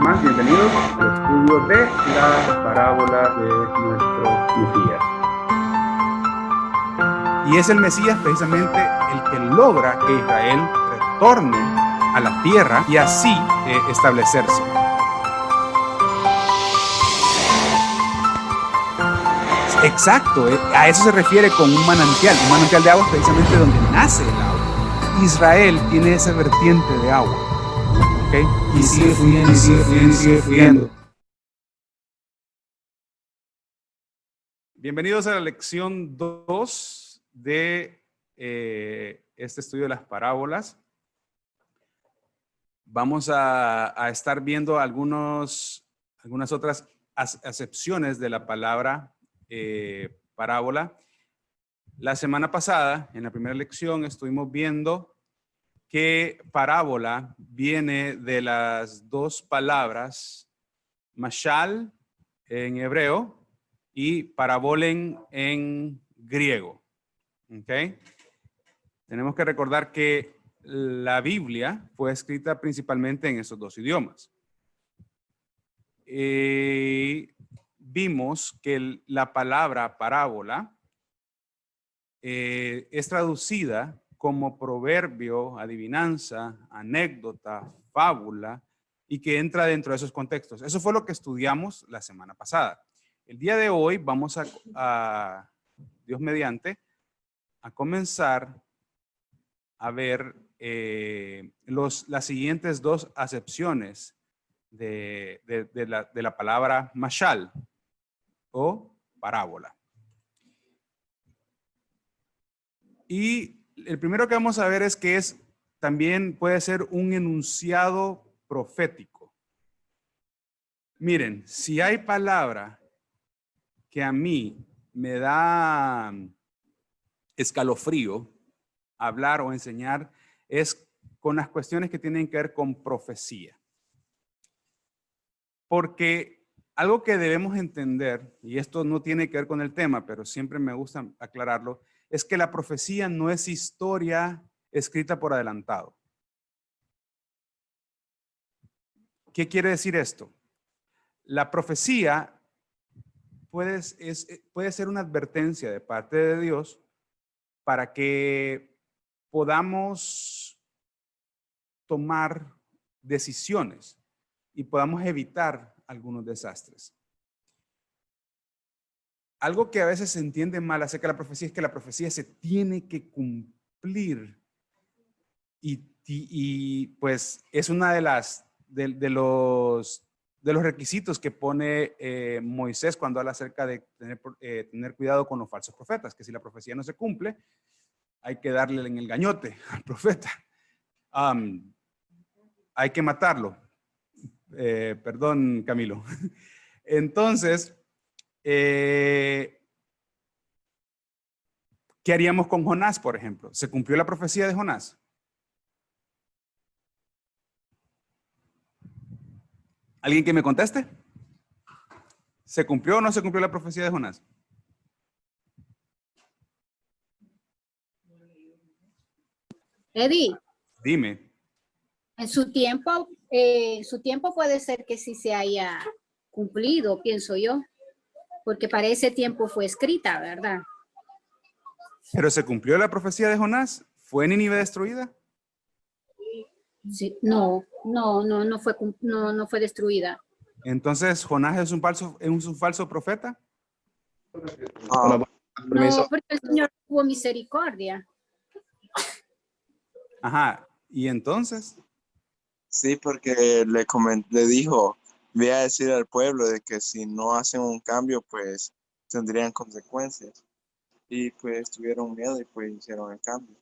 más, bienvenidos al estudio de la parábola de nuestro Mesías. Y es el Mesías precisamente el que logra que Israel retorne a la tierra y así establecerse. Exacto, a eso se refiere con un manantial. Un manantial de agua es precisamente donde nace el agua. Israel tiene esa vertiente de agua. ¿Okay? Y sigue fluyendo, y sigue fluyendo, y sigue fluyendo. Bienvenidos a la lección 2 de este estudio de las parábolas. Vamos a estar viendo algunas otras acepciones de la palabra parábola. La semana pasada, en la primera lección, estuvimos viendo que parábola viene de las dos palabras mashal en hebreo y parabolen en griego. ¿Okay? Tenemos que recordar que la Biblia fue escrita principalmente en esos dos idiomas. Vimos que la palabra parábola es traducida como proverbio, adivinanza, anécdota, fábula, y que entra dentro de esos contextos. Eso fue lo que estudiamos la semana pasada. El día de hoy vamos a Dios mediante, a comenzar a ver las siguientes dos acepciones de la palabra mashal o parábola. Y el primero que vamos a ver es que también puede ser un enunciado profético. Miren, si hay palabra que a mí me da escalofrío hablar o enseñar, es con las cuestiones que tienen que ver con profecía. Porque algo que debemos entender, y esto no tiene que ver con el tema, pero siempre me gusta aclararlo, es que la profecía no es historia escrita por adelantado. ¿Qué quiere decir esto? La profecía puede ser una advertencia de parte de Dios para que podamos tomar decisiones y podamos evitar algunos desastres. Algo que a veces se entiende mal acerca de la profecía es que la profecía se tiene que cumplir y pues es una de los requisitos que pone Moisés cuando habla acerca de tener cuidado con los falsos profetas, que si la profecía no se cumple, hay que darle en el gañote al profeta. Hay que matarlo. Perdón, Camilo. Entonces, ¿qué haríamos con Jonás, por ejemplo? ¿Se cumplió la profecía de Jonás? ¿Alguien que me conteste? ¿Se cumplió o no se cumplió la profecía de Jonás? Eddie, Dime. en su tiempo puede ser que sí se haya cumplido, pienso yo, porque para ese tiempo fue escrita, ¿verdad? ¿Pero se cumplió la profecía de Jonás? ¿Fue Nínive destruida? Sí, no fue destruida. Entonces, ¿Jonás es un falso profeta? No, porque el Señor tuvo misericordia. Ajá. ¿Y entonces? Sí, porque le dijo, voy a decir al pueblo de que si no hacen un cambio, pues tendrían consecuencias. Y pues tuvieron miedo y pues hicieron el cambio.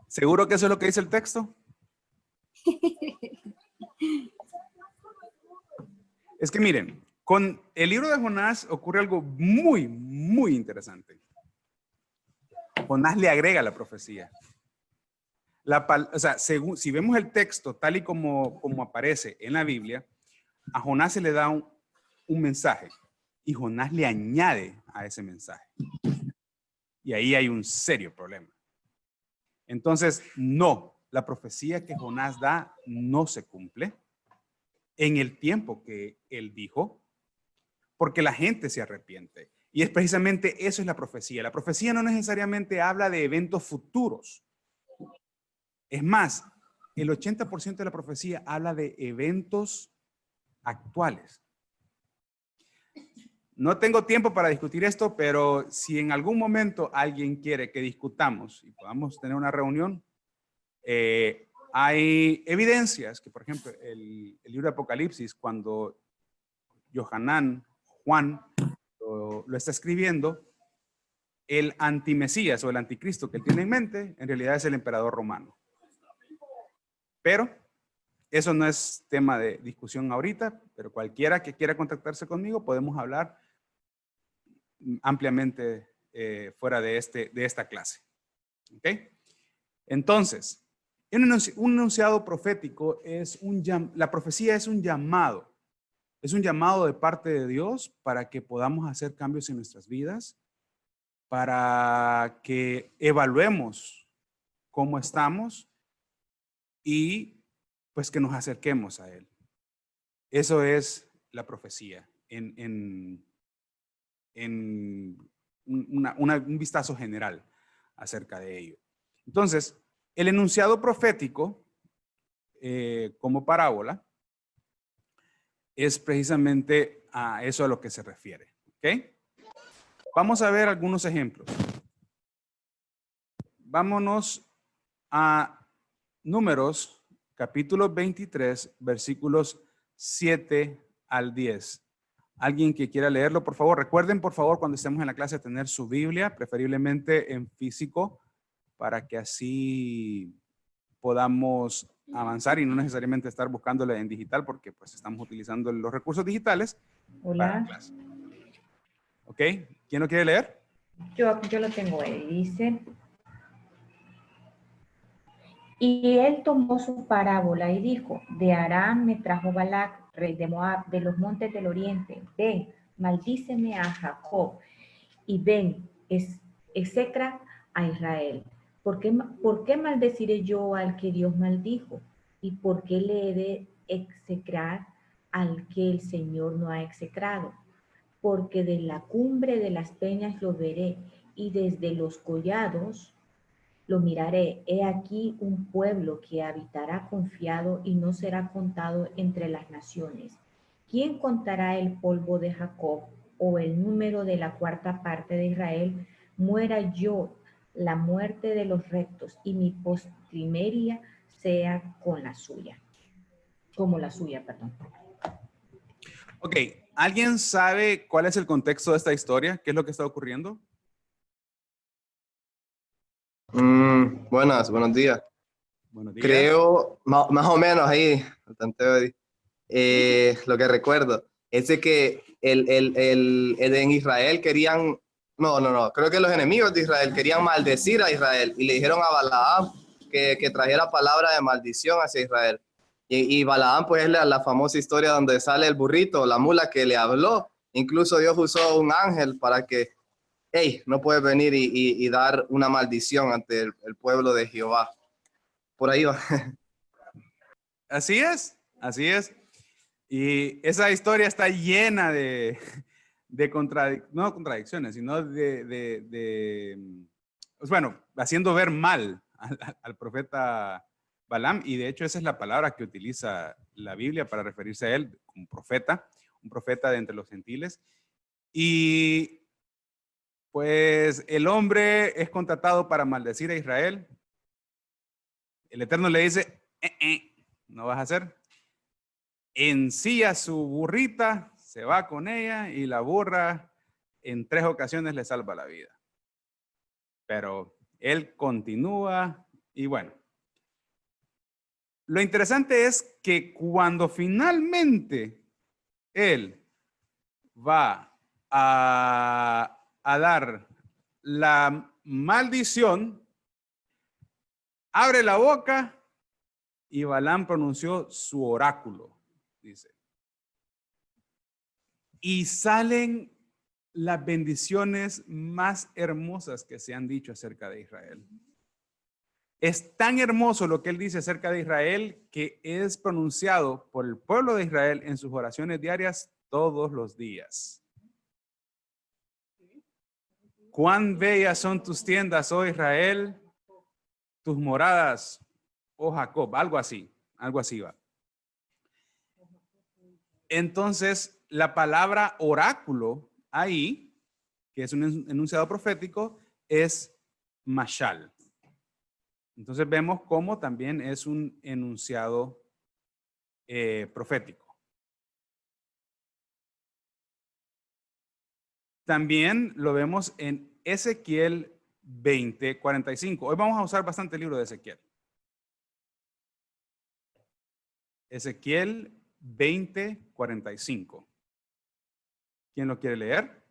¿Seguro que eso es lo que dice el texto? Es que miren, con el libro de Jonás ocurre algo muy, muy interesante. Jonás le agrega la profecía. O sea, si vemos el texto tal y como aparece en la Biblia, a Jonás se le da un mensaje y Jonás le añade a ese mensaje. Y ahí hay un serio problema. Entonces, no, la profecía que Jonás da no se cumple. en el tiempo que él dijo, porque la gente se arrepiente. Y es precisamente eso es la profecía. La profecía no necesariamente habla de eventos futuros. Es más, el 80% de la profecía habla de eventos actuales. No tengo tiempo para discutir esto, pero si en algún momento alguien quiere que discutamos y podamos tener una reunión, hay evidencias que, por ejemplo, el libro de Apocalipsis, cuando Juan, lo está escribiendo, el antimesías o el anticristo que él tiene en mente, en realidad es el emperador romano. Pero eso no es tema de discusión ahorita, pero cualquiera que quiera contactarse conmigo, podemos hablar ampliamente fuera de esta clase. ¿Ok? Entonces, un enunciado profético la profecía es un llamado. Es un llamado de parte de Dios para que podamos hacer cambios en nuestras vidas, para que evaluemos cómo estamos y pues que nos acerquemos a Él. Eso es la profecía en un vistazo general acerca de ello. Entonces, el enunciado profético como parábola es precisamente a eso a lo que se refiere. ¿Ok? Vamos a ver algunos ejemplos. Vámonos a Números, capítulo 23, versículos 7 al 10. Alguien que quiera leerlo, por favor. Recuerden, por favor, cuando estemos en la clase, tener su Biblia, preferiblemente en físico, para que así podamos avanzar y no necesariamente estar buscándola en digital, porque pues estamos utilizando los recursos digitales para la clase. ¿Ok? ¿Quién lo quiere leer? Yo lo tengo ahí. Dice: y él tomó su parábola y dijo: de Aram me trajo Balac, rey de Moab, de los montes del oriente. Ven, maldíceme a Jacob, y ven, execra a Israel. ¿Por qué maldeciré yo al que Dios maldijo? ¿Y por qué le he de execrar al que el Señor no ha execrado? Porque de la cumbre de las peñas lo veré, y desde los collados lo miraré. He aquí un pueblo que habitará confiado y no será contado entre las naciones. ¿Quién contará el polvo de Jacob o el número de la cuarta parte de Israel? Muera yo la muerte de los rectos y mi postrimería sea con la suya. Como la suya, perdón. Ok, ¿alguien sabe cuál es el contexto de esta historia? ¿Qué es lo que está ocurriendo? Buenos días. Buenos días. Creo, más o menos ahí, lo que recuerdo, es de que en Israel querían, creo que los enemigos de Israel querían maldecir a Israel y le dijeron a Balaam que trajera palabra de maldición hacia Israel. Y Balaam, pues, es la famosa historia donde sale el burrito, la mula que le habló. Incluso Dios usó un ángel para que, hey, no puedes venir y dar una maldición ante el pueblo de Jehová. Por ahí va. Así es, así es. Y esa historia está llena de no contradicciones, sino pues bueno, haciendo ver mal al profeta Balaam. Y de hecho esa es la palabra que utiliza la Biblia para referirse a él como profeta, un profeta de entre los gentiles. Y pues el hombre es contratado para maldecir a Israel. El Eterno le dice, no vas a hacer. Ensilla su burrita, se va con ella y la burra en 3 ocasiones le salva la vida. Pero él continúa y bueno. Lo interesante es que cuando finalmente él va a dar la maldición, abre la boca y Balaam pronunció su oráculo, dice. Y salen las bendiciones más hermosas que se han dicho acerca de Israel. Es tan hermoso lo que él dice acerca de Israel que es pronunciado por el pueblo de Israel en sus oraciones diarias todos los días. Cuán bellas son tus tiendas, oh Israel, tus moradas, oh Jacob, algo así va. Entonces, la palabra oráculo ahí, que es un enunciado profético, es mashal. Entonces vemos cómo también es un enunciado profético. También lo vemos en Ezequiel 20:45. Hoy vamos a usar bastante el libro de Ezequiel. Ezequiel 20:45. ¿Quién lo quiere leer?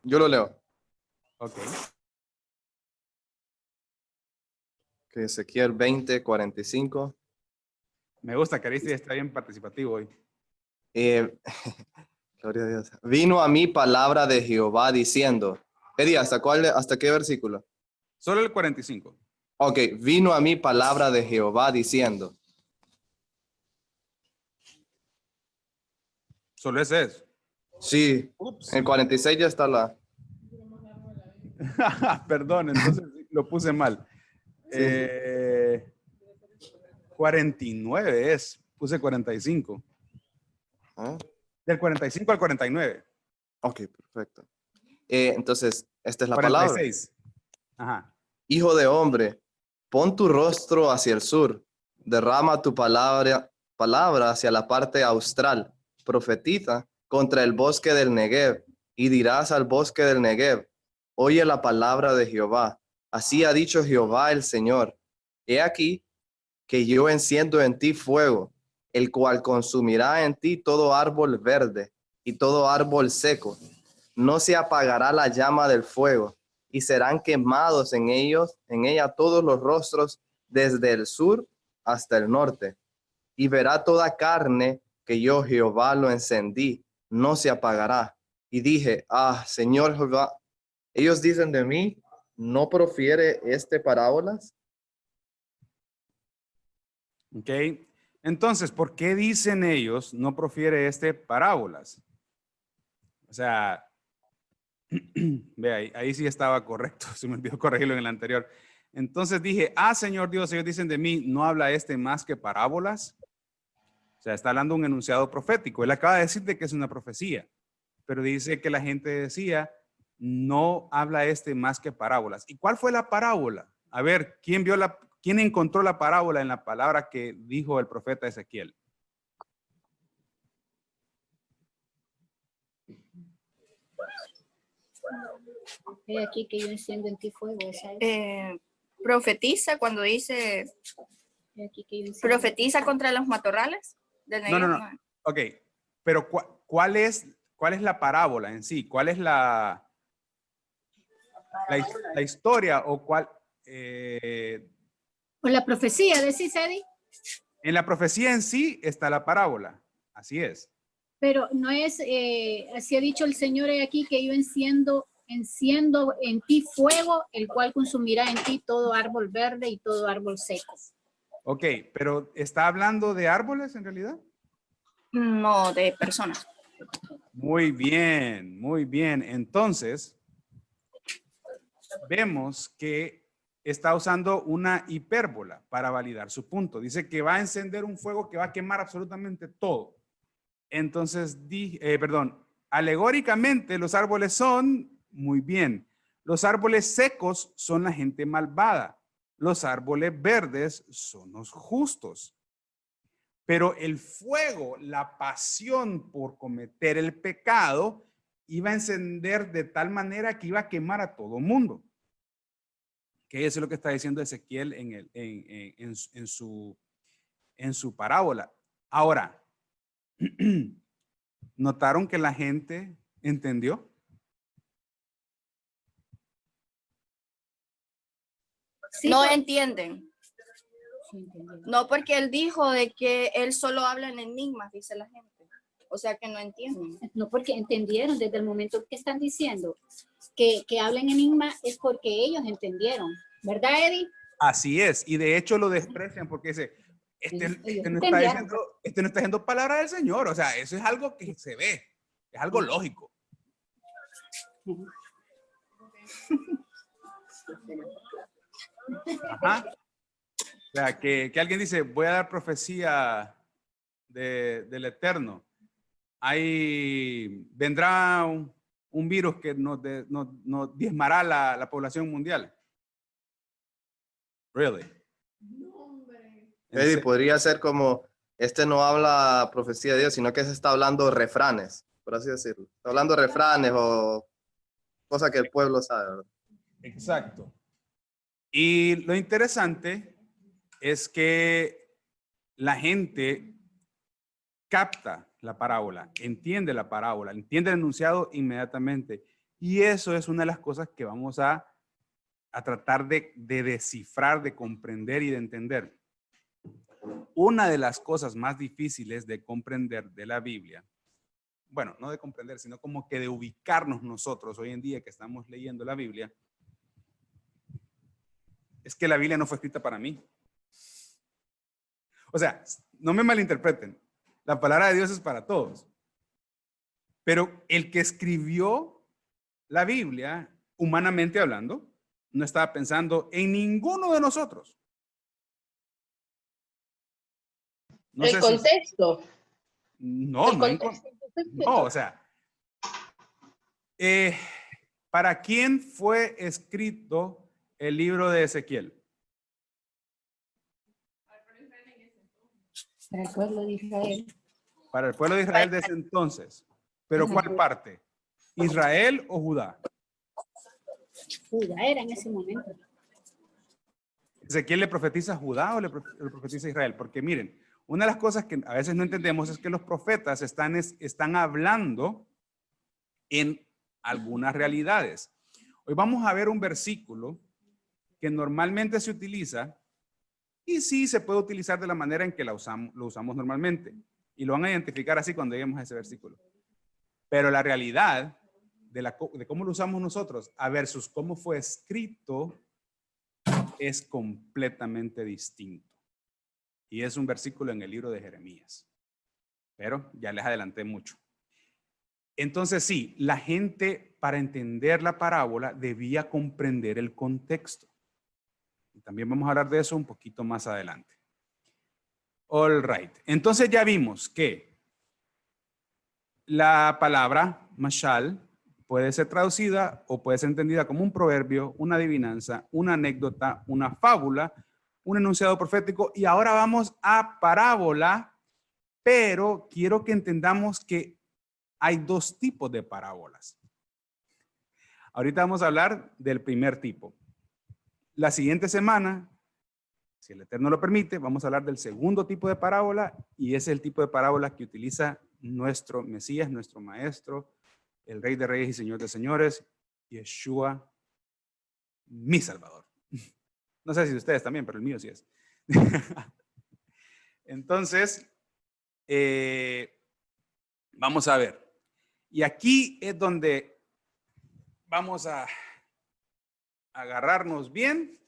Yo lo leo. Ok. Que Ezequiel 20:45. Me gusta que Aristides está bien participativo hoy. Gloria a Dios. Vino a mí palabra de Jehová diciendo. Eddie, ¿hasta qué versículo? Solo el 45. Ok, vino a mí palabra de Jehová diciendo. Solo ese es. Sí, Ups. en 46 ya está la. Perdón, entonces lo puse mal. Sí. 49 es. Puse 45. ¿Ah? Del 45 al 49. Ok, perfecto. Entonces, esta es la 46. palabra. Ajá. Hijo de hombre, pon tu rostro hacia el sur, derrama tu palabra hacia la parte austral, profetiza contra el bosque del Negev, y dirás al bosque del Negev, oye la palabra de Jehová. Así ha dicho Jehová el Señor. He aquí que yo enciendo en ti fuego, el cual consumirá en ti todo árbol verde y todo árbol seco. No se apagará la llama del fuego, y serán quemados en ella todos los rostros desde el sur hasta el norte. Y verá toda carne que yo Jehová lo encendí, no se apagará. Y dije, Señor Jehová, ellos dicen de mí, ¿no profiere parábolas? Ok. Entonces, ¿por qué dicen ellos no profiere parábolas? O sea, ve ahí sí estaba correcto. Se me olvidó corregirlo en el anterior. Entonces dije, Señor Dios, ellos dicen de mí, ¿no habla más que parábolas? O sea, está hablando un enunciado profético. Él acaba de decir de que es una profecía, pero dice que la gente decía, no habla más que parábolas. ¿Y cuál fue la parábola? A ver, ¿quién encontró la parábola en la palabra que dijo el profeta Ezequiel? He aquí que yo enciendo en ti fuego. Profetiza cuando dice, He aquí que yo enciendo. profetiza contra los matorrales del Negev. No. Ok, pero ¿cuál es la parábola en sí? ¿Cuál es la historia o cuál? O la profecía, decís, Eddie. En la profecía en sí está la parábola. Así es. Pero no es, así ha dicho el Señor, he aquí que yo enciendo en ti fuego, el cual consumirá en ti todo árbol verde y todo árbol seco. Ok, pero ¿está hablando de árboles en realidad? No, de personas. Muy bien, muy bien. Entonces, vemos que está usando una hipérbola para validar su punto. Dice que va a encender un fuego que va a quemar absolutamente todo. Entonces, alegóricamente los árboles son, muy bien, los árboles secos son la gente malvada. Los árboles verdes son los justos. Pero el fuego, la pasión por cometer el pecado, iba a encender de tal manera que iba a quemar a todo mundo. Que eso es lo que está diciendo Ezequiel en su parábola. Ahora, ¿notaron que la gente entendió? Sí, No entienden. sí, entendí. No, porque él dijo de que él solo habla en enigmas, dice la gente. O sea que no entienden. No, porque entendieron desde el momento que están diciendo que hablen enigma es porque ellos entendieron. ¿Verdad, Eddie? Así es. Y de hecho lo desprecian porque dice, este no está diciendo, este no está diciendo palabra del Señor. O sea, eso es algo que se ve. Es algo lógico. Ajá. O sea, que alguien dice, voy a dar profecía del Eterno. Ahí vendrá un virus que nos diezmará la población mundial. Really? Eddie, podría ser como, este no habla profecía de Dios, sino que se está hablando refranes, por así decirlo. Está hablando refranes o cosas que el pueblo sabe, ¿verdad? Exacto. Y lo interesante es que la gente capta la parábola, entiende el enunciado inmediatamente. Y eso es una de las cosas que vamos a tratar de descifrar, de comprender y de entender. Una de las cosas más difíciles de comprender de la Biblia, bueno, no de comprender, sino como que de ubicarnos nosotros hoy en día que estamos leyendo la Biblia, es que la Biblia no fue escrita para mí. O sea, no me malinterpreten, la palabra de Dios es para todos. Pero el que escribió la Biblia, humanamente hablando, no estaba pensando en ninguno de nosotros. No el contexto. No, o sea, ¿para quién fue escrito el libro de Ezequiel? Para el pueblo de Israel. Para el pueblo de Israel de ese entonces. ¿Pero cuál parte? ¿Israel o Judá? Judá era en ese momento. ¿Ezequiel le profetiza a Judá o le profetiza a Israel? Porque miren, una de las cosas que a veces no entendemos es que los profetas están hablando en algunas realidades. Hoy vamos a ver un versículo que normalmente se utiliza y sí se puede utilizar de la manera en que lo usamos normalmente. Y lo van a identificar así cuando lleguemos a ese versículo. Pero la realidad de cómo lo usamos nosotros a versus cómo fue escrito es completamente distinto. Y es un versículo en el libro de Jeremías. Pero ya les adelanté mucho. Entonces sí, la gente para entender la parábola debía comprender el contexto. Y también vamos a hablar de eso un poquito más adelante. All right. Entonces ya vimos que la palabra mashal puede ser traducida o puede ser entendida como un proverbio, una adivinanza, una anécdota, una fábula, un enunciado profético. Y ahora vamos a parábola, pero quiero que entendamos que hay dos tipos de parábolas. Ahorita vamos a hablar del primer tipo. La siguiente semana, si el Eterno lo permite, vamos a hablar del segundo tipo de parábola y ese es el tipo de parábola que utiliza nuestro Mesías, nuestro Maestro, el Rey de Reyes y Señor de Señores, Yeshua, mi Salvador. No sé si ustedes también, pero el mío sí es. Entonces, vamos a ver. Y aquí es donde vamos a agarrarnos bien.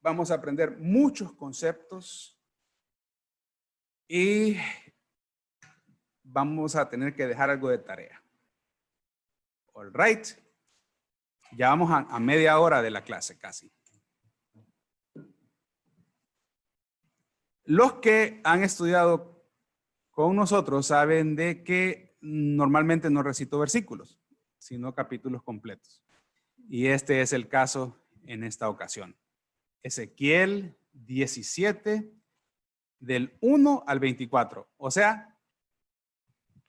Vamos a aprender muchos conceptos y vamos a tener que dejar algo de tarea. All right. Ya vamos a media hora de la clase casi. Los que han estudiado con nosotros saben de que normalmente no recito versículos, sino capítulos completos. Y este es el caso en esta ocasión. Ezequiel 17, del 1 al 24. O sea,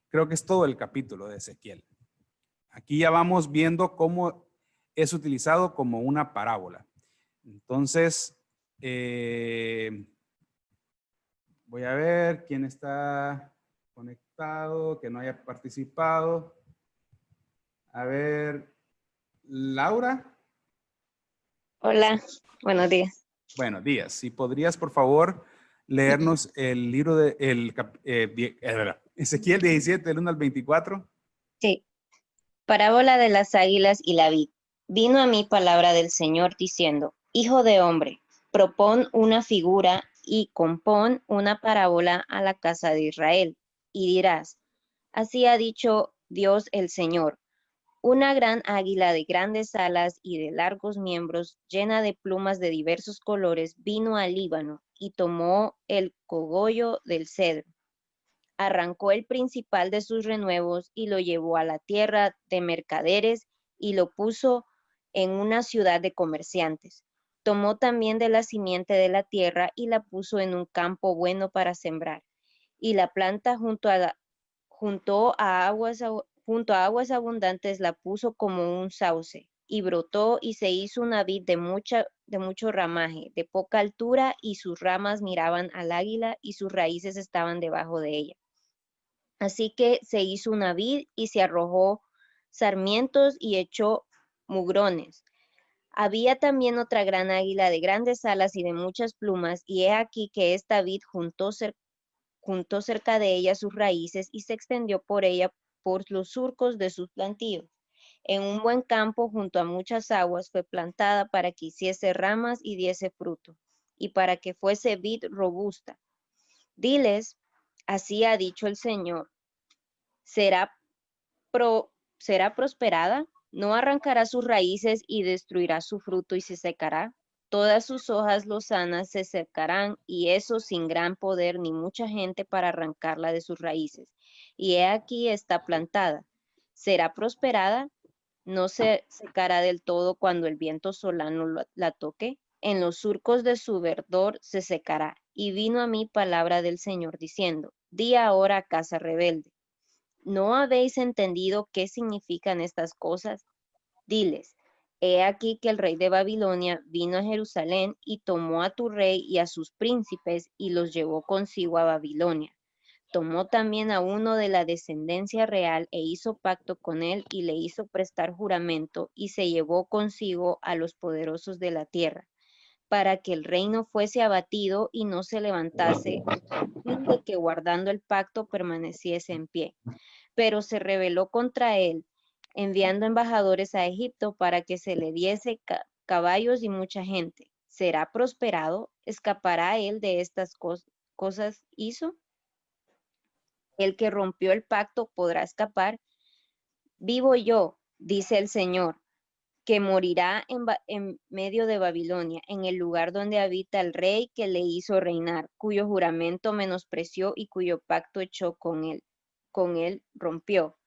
creo que es todo el capítulo de Ezequiel. Aquí ya vamos viendo cómo es utilizado como una parábola. Entonces, voy a ver quién está conectado, que no haya participado. A ver, Laura. Hola, buenos días. Buenos días. Si podrías, por favor, leernos el libro de Ezequiel 17, del 1 al 24? Sí. Parábola de las águilas y la vid. Vino a mí palabra del Señor diciendo, Hijo de hombre, propón una figura y compón una parábola a la casa de Israel. Y dirás, así ha dicho Dios el Señor. Una gran águila de grandes alas y de largos miembros, llena de plumas de diversos colores, vino al Líbano y tomó el cogollo del cedro. Arrancó el principal de sus renuevos y lo llevó a la tierra de mercaderes y lo puso en una ciudad de comerciantes. Tomó también de la simiente de la tierra y la puso en un campo bueno para sembrar. Y la planta junto a aguas abundantes la puso como un sauce, y brotó y se hizo una vid de mucho ramaje, de poca altura, y sus ramas miraban al águila, y sus raíces estaban debajo de ella. Así que se hizo una vid y se arrojó sarmientos y echó mugrones. Había también otra gran águila de grandes alas y de muchas plumas, y he aquí que esta vid juntó cerca de ella sus raíces y se extendió por ella por los surcos de sus plantíos. En un buen campo junto a muchas aguas fue plantada para que hiciese ramas y diese fruto, y para que fuese vid robusta. Diles, así ha dicho el Señor, será prosperada, no arrancará sus raíces y destruirá su fruto y se secará. Todas sus hojas lozanas se secarán, y eso sin gran poder ni mucha gente para arrancarla de sus raíces. Y he aquí está plantada. Será prosperada, no se secará del todo cuando el viento solano la toque. En los surcos de su verdor se secará. Y vino a mí palabra del Señor diciendo, di ahora, casa rebelde, ¿no habéis entendido qué significan estas cosas? Diles, he aquí que el rey de Babilonia vino a Jerusalén y tomó a tu rey y a sus príncipes y los llevó consigo a Babilonia. Tomó también a uno de la descendencia real e hizo pacto con él y le hizo prestar juramento y se llevó consigo a los poderosos de la tierra, para que el reino fuese abatido y no se levantase, a fin de que guardando el pacto permaneciese en pie. Pero se rebeló contra él, enviando embajadores a Egipto para que se le diese caballos y mucha gente. ¿Será prosperado? ¿Escapará él de estas cosas hizo? El que rompió el pacto podrá escapar. Vivo yo, dice el Señor, que morirá en medio de Babilonia, en el lugar donde habita el rey que le hizo reinar, cuyo juramento menospreció y cuyo pacto echó con él rompió.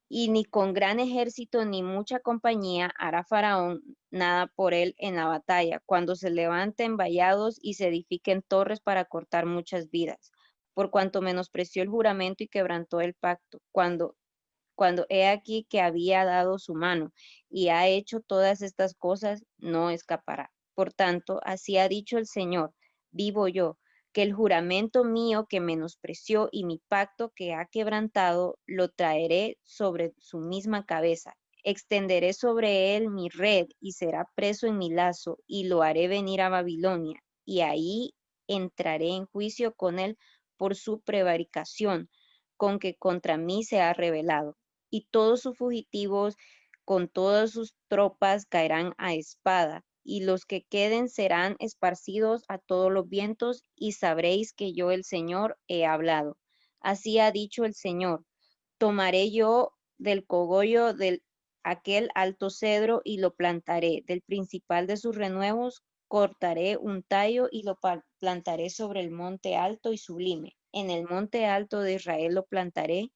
Y ni con gran ejército ni mucha compañía hará Faraón nada por él en la batalla, cuando se levanten vallados y se edifiquen torres para cortar muchas vidas, por cuanto menospreció el juramento y quebrantó el pacto, cuando he aquí que había dado su mano y ha hecho todas estas cosas, no escapará. Por tanto, así ha dicho el Señor, vivo yo, que el juramento mío que menospreció y mi pacto que ha quebrantado, lo traeré sobre su misma cabeza. Extenderé sobre él mi red y será preso en mi lazo y lo haré venir a Babilonia y ahí entraré en juicio con él por su prevaricación con que contra mí se ha rebelado. Y todos sus fugitivos con todas sus tropas caerán a espada, y los que queden serán esparcidos a todos los vientos, y sabréis que yo el Señor he hablado. Así ha dicho el Señor, tomaré yo del cogollo de aquel alto cedro y lo plantaré, del principal de sus renuevos cortaré un tallo y lo plantaré sobre el monte alto y sublime. En el monte alto de Israel lo plantaré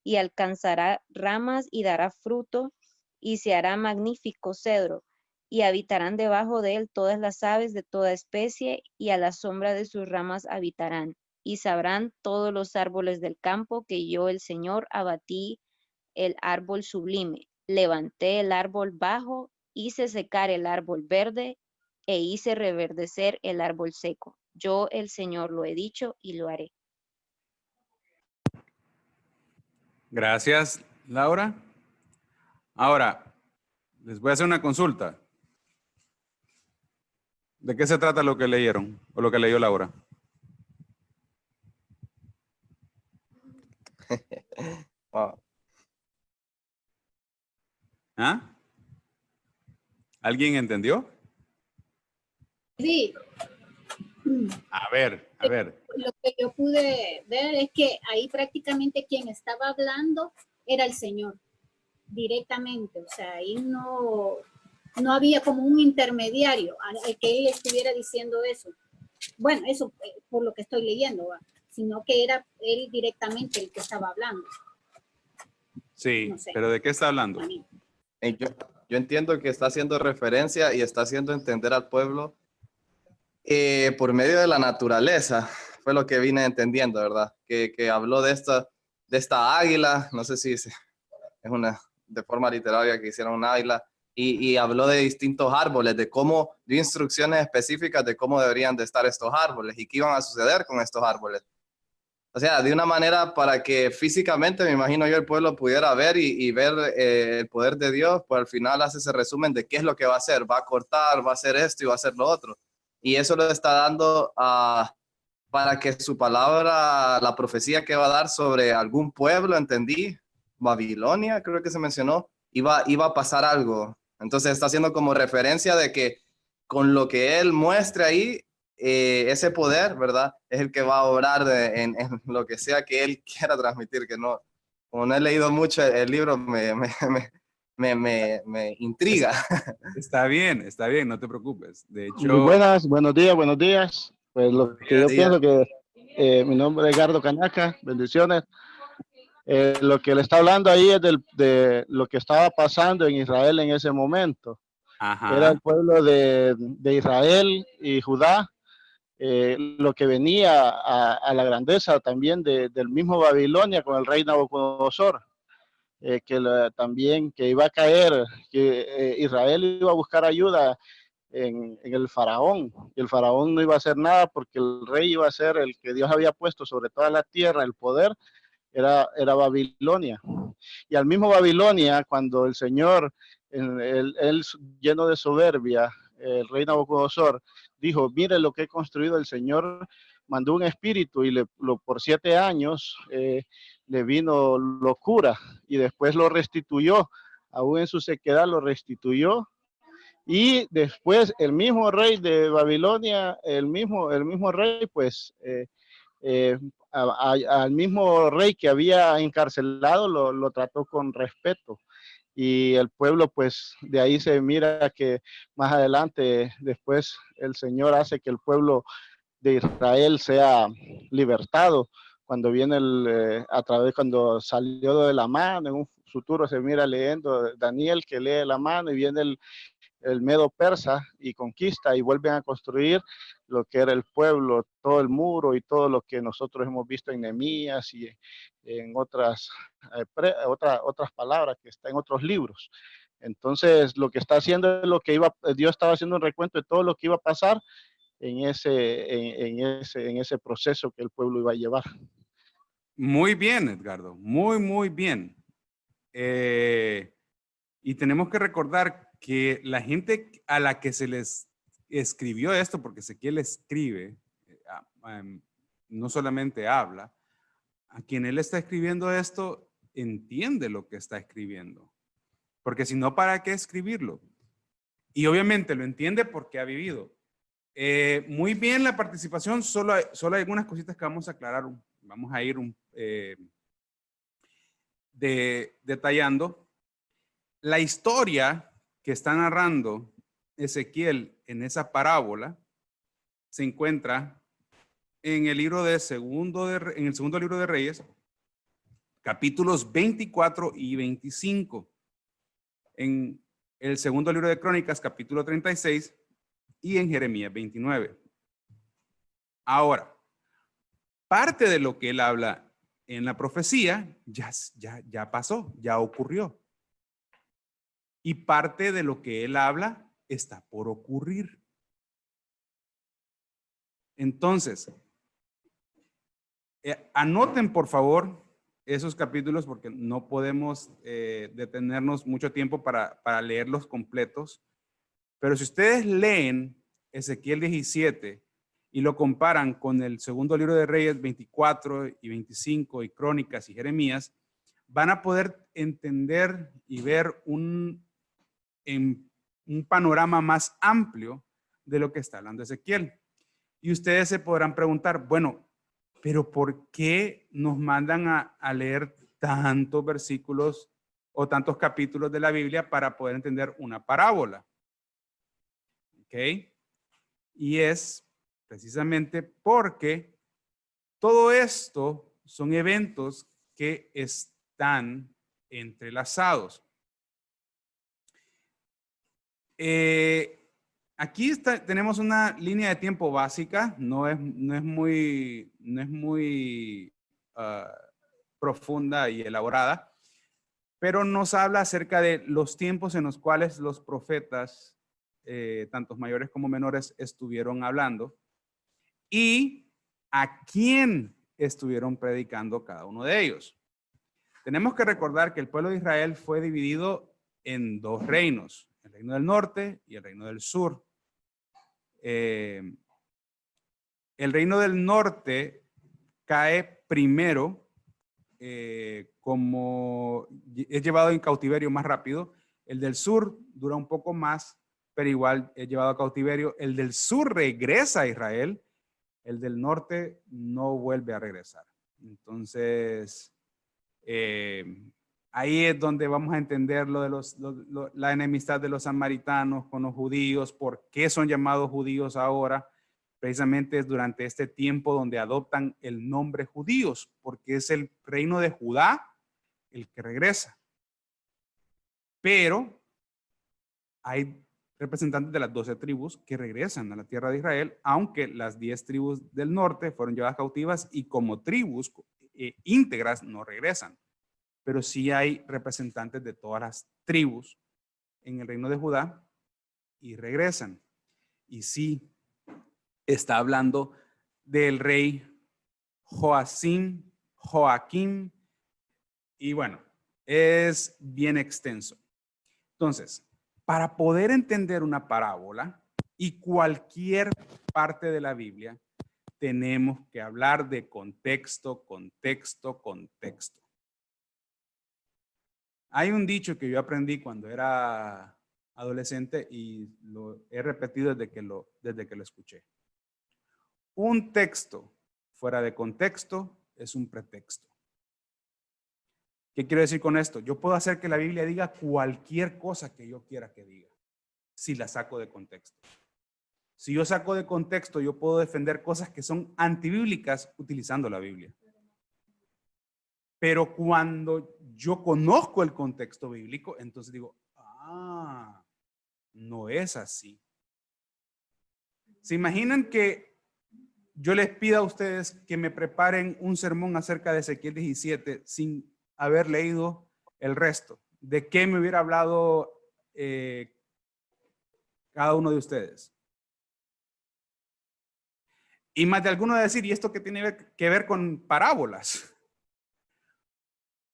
y alcanzará ramas y dará fruto y se hará magnífico cedro y habitarán debajo de él todas las aves de toda especie y a la sombra de sus ramas habitarán y sabrán todos los árboles del campo que yo el Señor abatí el árbol sublime, levanté el árbol bajo, hice secar el árbol verde e hice reverdecer el árbol seco. Yo el Señor lo he dicho y lo haré. Gracias, Laura. Ahora, les voy a hacer una consulta. ¿De qué se trata lo que leyeron o lo que leyó Laura? ¿Alguien entendió? Sí, A ver, a ver. lo que yo pude ver es que ahí prácticamente quien estaba hablando era el Señor, directamente. O sea, ahí no había como un intermediario al que él estuviera diciendo eso. Bueno, eso por lo que estoy leyendo, ¿va? Sino que era él directamente el que estaba hablando. Sí, No sé. pero ¿de qué está hablando? Yo entiendo que está haciendo referencia y está haciendo entender al pueblo por medio de la naturaleza. Fue lo que vine entendiendo, ¿verdad? Que habló de esta águila, no sé si es una de forma literaria que hicieron un águila, y habló de distintos árboles, dio instrucciones específicas de cómo deberían de estar estos árboles y qué iban a suceder con estos árboles. O sea, de una manera para que físicamente, me imagino yo, el pueblo pudiera ver y ver el poder de Dios, pues al final hace ese resumen de qué es lo que va a hacer. Va a cortar, va a hacer esto y va a hacer lo otro. Y eso lo está dando para que su palabra, la profecía que va a dar sobre algún pueblo, entendí, Babilonia, creo que se mencionó, iba a pasar algo. Entonces está haciendo como referencia de que con lo que él muestre ahí, ese poder, ¿verdad? Es el que va a obrar en lo que sea que él quiera transmitir, que no, como no he leído mucho el libro, me intriga. Está bien, no te preocupes. De Muy hecho, buenas, buenos días, buenos días. Pues lo que yo Días. pienso que mi nombre es Edgardo Canaca, bendiciones. Lo que le está hablando ahí es de lo que estaba pasando en Israel en ese momento. Era el ajá, pueblo de Israel y Judá, lo que venía a la grandeza también del mismo Babilonia con el rey Nabucodonosor. También que iba a caer, que Israel iba a buscar ayuda en el faraón, y el faraón no iba a hacer nada porque el rey iba a ser el que Dios había puesto sobre toda la tierra, el poder era Babilonia. Y al mismo Babilonia, cuando el Señor, él lleno de soberbia, el rey Nabucodonosor, dijo, mire lo que he construido, el Señor mandó un espíritu y por 7 años le vino locura y después lo restituyó, aún en su sequedad lo restituyó. Y después el mismo rey de Babilonia, el mismo rey, pues al mismo rey que había encarcelado lo trató con respeto. Y el pueblo, pues de ahí se mira que más adelante, después el Señor hace que el pueblo de Israel sea libertado. Cuando viene cuando salió de la mano, en un futuro se mira leyendo Daniel que lee la mano y viene el Medo persa y conquista y vuelven a construir lo que era el pueblo, todo el muro y todo lo que nosotros hemos visto en Nehemías y en otras palabras que está en otros libros. Entonces, lo que está haciendo es Dios estaba haciendo un recuento de todo lo que iba a pasar en ese proceso que el pueblo iba a llevar. muy bien, Edgardo, muy bien. Y tenemos que recordar que la gente a la que se les escribió esto, porque Ezequiel escribe, no solamente habla, a quien él está escribiendo esto, entiende lo que está escribiendo. Porque si no, ¿para qué escribirlo? Y obviamente lo entiende porque ha vivido. Muy bien la participación, solo hay algunas cositas que vamos a aclarar, vamos a ir detallando. La historia que está narrando Ezequiel en esa parábola se encuentra en el libro en el segundo libro de Reyes, capítulos 24 y 25. En el segundo libro de Crónicas, capítulo 36, y en Jeremías 29. Ahora, parte de lo que él habla en la profecía ya pasó, ya ocurrió. Y parte de lo que él habla está por ocurrir. Entonces, anoten por favor esos capítulos porque no podemos detenernos mucho tiempo para leerlos completos. Pero si ustedes leen Ezequiel 17 y lo comparan con el segundo libro de Reyes 24 y 25 y Crónicas y Jeremías, van a poder entender y ver un panorama más amplio de lo que está hablando Ezequiel. Y ustedes se podrán preguntar, bueno, pero ¿por qué nos mandan a leer tantos versículos o tantos capítulos de la Biblia para poder entender una parábola? ¿Ok? Y es precisamente porque todo esto son eventos que están entrelazados. Aquí tenemos una línea de tiempo básica, no es muy profunda y elaborada, pero nos habla acerca de los tiempos en los cuales los profetas, tantos mayores como menores, estuvieron hablando y a quién estuvieron predicando cada uno de ellos. Tenemos que recordar que el pueblo de Israel fue dividido en dos reinos, el reino del norte y el reino del sur. El reino del norte cae primero, como es llevado en cautiverio más rápido. El del sur dura un poco más, pero igual es llevado a cautiverio. El del sur regresa a Israel, el del norte no vuelve a regresar. Entonces, ahí es donde vamos a entender lo de la enemistad de los samaritanos con los judíos, por qué son llamados judíos ahora. Precisamente es durante este tiempo donde adoptan el nombre judíos, porque es el reino de Judá el que regresa. Pero hay representantes de las 12 tribus que regresan a la tierra de Israel, aunque las 10 tribus del norte fueron llevadas cautivas y como tribus íntegras no regresan. Pero sí hay representantes de todas las tribus en el reino de Judá y regresan. Y sí, está hablando del rey Joacim, y bueno, es bien extenso. Entonces, para poder entender una parábola y cualquier parte de la Biblia, tenemos que hablar de contexto. Hay un dicho que yo aprendí cuando era adolescente y lo he repetido desde que lo escuché. Un texto fuera de contexto es un pretexto. ¿Qué quiero decir con esto? Yo puedo hacer que la Biblia diga cualquier cosa que yo quiera que diga, si la saco de contexto. Si yo saco de contexto, yo puedo defender cosas que son antibíblicas utilizando la Biblia. Pero cuando yo conozco el contexto bíblico, entonces digo, no es así. ¿Se imaginan que yo les pido a ustedes que me preparen un sermón acerca de Ezequiel 17 sin haber leído el resto? ¿De qué me hubiera hablado cada uno de ustedes? Y más de alguno de decir, ¿y esto qué tiene que ver con parábolas?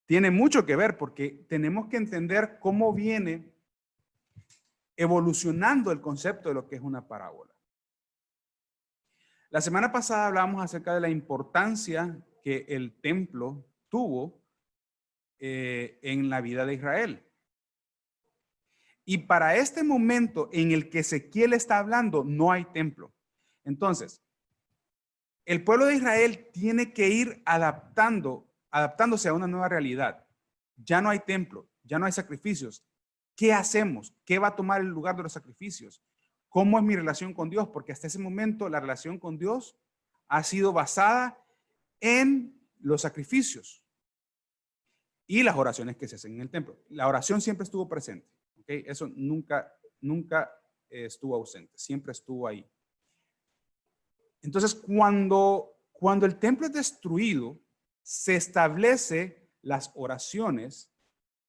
Tiene mucho que ver porque tenemos que entender cómo viene evolucionando el concepto de lo que es una parábola. La semana pasada hablamos acerca de la importancia que el templo tuvo en la vida de Israel. Y para este momento en el que Ezequiel está hablando, no hay templo. Entonces, el pueblo de Israel tiene que ir adaptándose a una nueva realidad. Ya no hay templo, ya no hay sacrificios. ¿Qué hacemos? ¿Qué va a tomar el lugar de los sacrificios? ¿Cómo es mi relación con Dios? Porque hasta ese momento la relación con Dios ha sido basada en los sacrificios y las oraciones que se hacen en el templo. La oración siempre estuvo presente, ¿okay? Eso nunca estuvo ausente, siempre estuvo ahí. Entonces, cuando el templo es destruido, se establece las oraciones,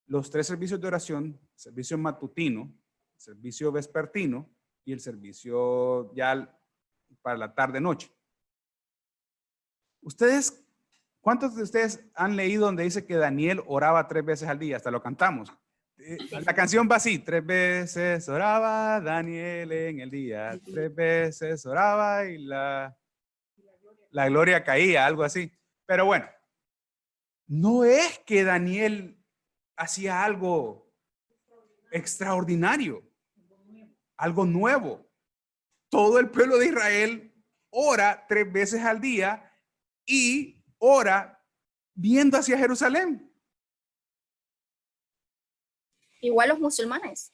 los 3 servicios de oración, servicio matutino, servicio vespertino y el servicio ya para la tarde-noche. ¿Cuántos de ustedes han leído donde dice que Daniel oraba 3 veces al día? Hasta lo cantamos. La canción va así: 3 veces oraba Daniel en el día, 3 veces oraba y la gloria caía, algo así. Pero bueno, no es que Daniel hacía algo extraordinario. algo nuevo. Todo el pueblo de Israel ora 3 veces al día y ora viendo hacia Jerusalén. Igual los musulmanes.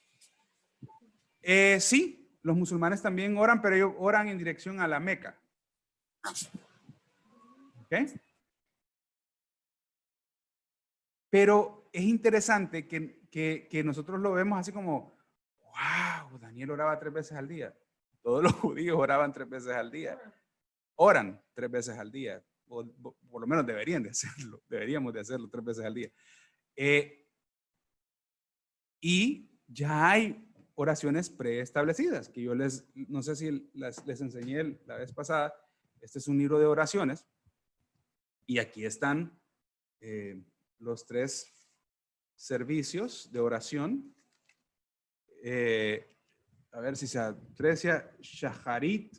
Sí, los musulmanes también oran, pero ellos oran en dirección a la Meca. ¿Ok? Pero es interesante que nosotros lo vemos así como, wow, Daniel oraba 3 veces al día. Todos los judíos oraban 3 veces al día. Oran 3 veces al día. O por lo menos deberían de hacerlo. Deberíamos de hacerlo 3 veces al día. Y ya hay oraciones preestablecidas, que yo no sé si les enseñé la vez pasada. Este es un libro de oraciones. Y aquí están los 3 servicios de oración. A ver si se aprecia. Shaharit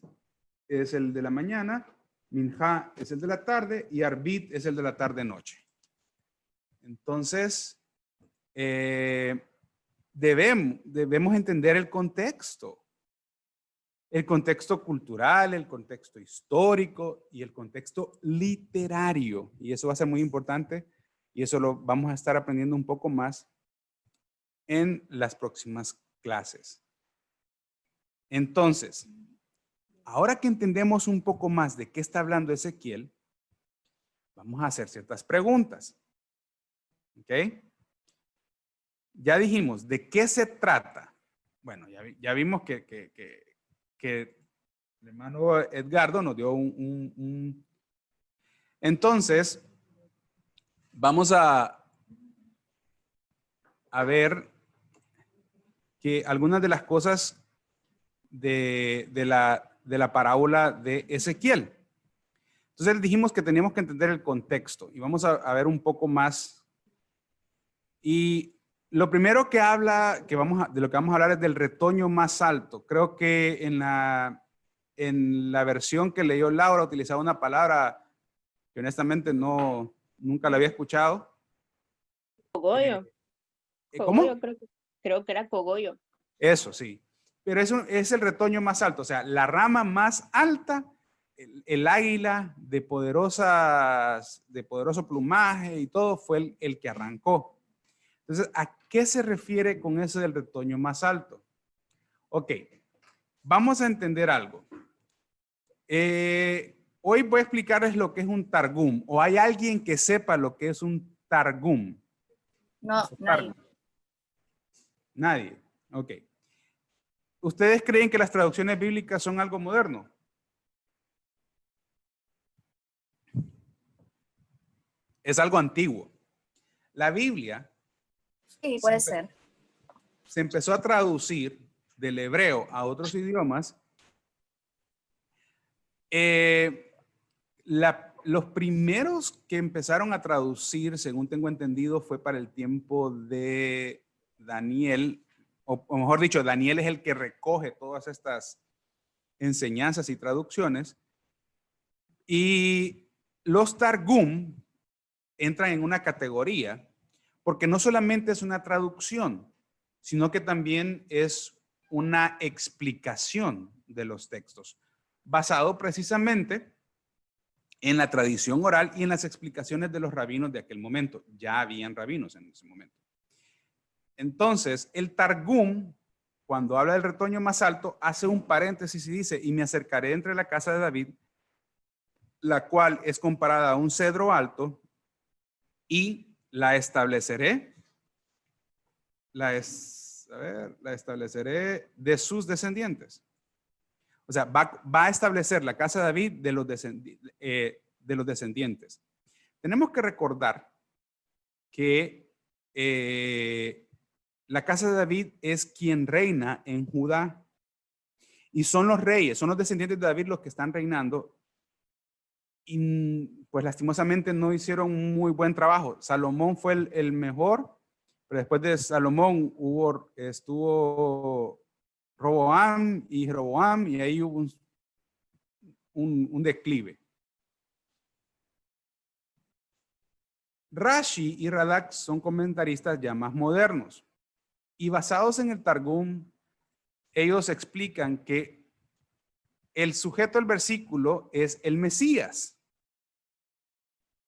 es el de la mañana, Minha es el de la tarde y Arbit es el de la tarde-noche. Entonces, debemos entender el contexto cultural, el contexto histórico y el contexto literario. Y eso va a ser muy importante y eso lo vamos a estar aprendiendo un poco más en las próximas clases. Entonces, ahora que entendemos un poco más de qué está hablando Ezequiel, vamos a hacer ciertas preguntas. ¿Ok? Ya dijimos, ¿de qué se trata? Bueno, ya vimos que el hermano Edgardo nos dio Entonces, vamos a ver que algunas de las cosas de la parábola de Ezequiel. Entonces dijimos que teníamos que entender el contexto y vamos a ver un poco más. Y lo primero que de lo que vamos a hablar es del retoño más alto. Creo que en la versión que leyó Laura utilizaba una palabra que honestamente nunca la había escuchado. Cogollo. ¿Cómo? Cogollo, creo que era cogollo. Eso sí. Pero eso es el retoño más alto, o sea, la rama más alta, el águila de poderoso plumaje y todo fue el que arrancó. Entonces, ¿a qué se refiere con eso del retoño más alto? Ok, vamos a entender algo. Hoy voy a explicarles lo que es un targum. ¿O hay alguien que sepa lo que es un targum? No, nadie. Nadie. Ok. ¿Ustedes creen que las traducciones bíblicas son algo moderno? Es algo antiguo. La Biblia Sí, puede ser. se empezó a traducir del hebreo a otros idiomas. Los primeros que empezaron a traducir, según tengo entendido, fue para el tiempo de Daniel, o mejor dicho, Daniel es el que recoge todas estas enseñanzas y traducciones. Y los Targum entran en una categoría porque no solamente es una traducción, sino que también es una explicación de los textos, basado precisamente en la tradición oral y en las explicaciones de los rabinos de aquel momento. Ya habían rabinos en ese momento. Entonces, el Targum, cuando habla del retoño más alto, hace un paréntesis y dice, y me acercaré entre la casa de David, la cual es comparada a un cedro alto, y la estableceré, la estableceré de sus descendientes. O sea, va a establecer la casa de David de los descendientes. Tenemos que recordar que la casa de David es quien reina en Judá. Y son los reyes, son los descendientes de David los que están reinando. Y pues lastimosamente no hicieron un muy buen trabajo. Salomón fue el mejor, pero después de Salomón estuvo Roboam y Jeroboam, y ahí hubo un declive. Rashi y Radak son comentaristas ya más modernos y basados en el Targum ellos explican que el sujeto del versículo es el Mesías.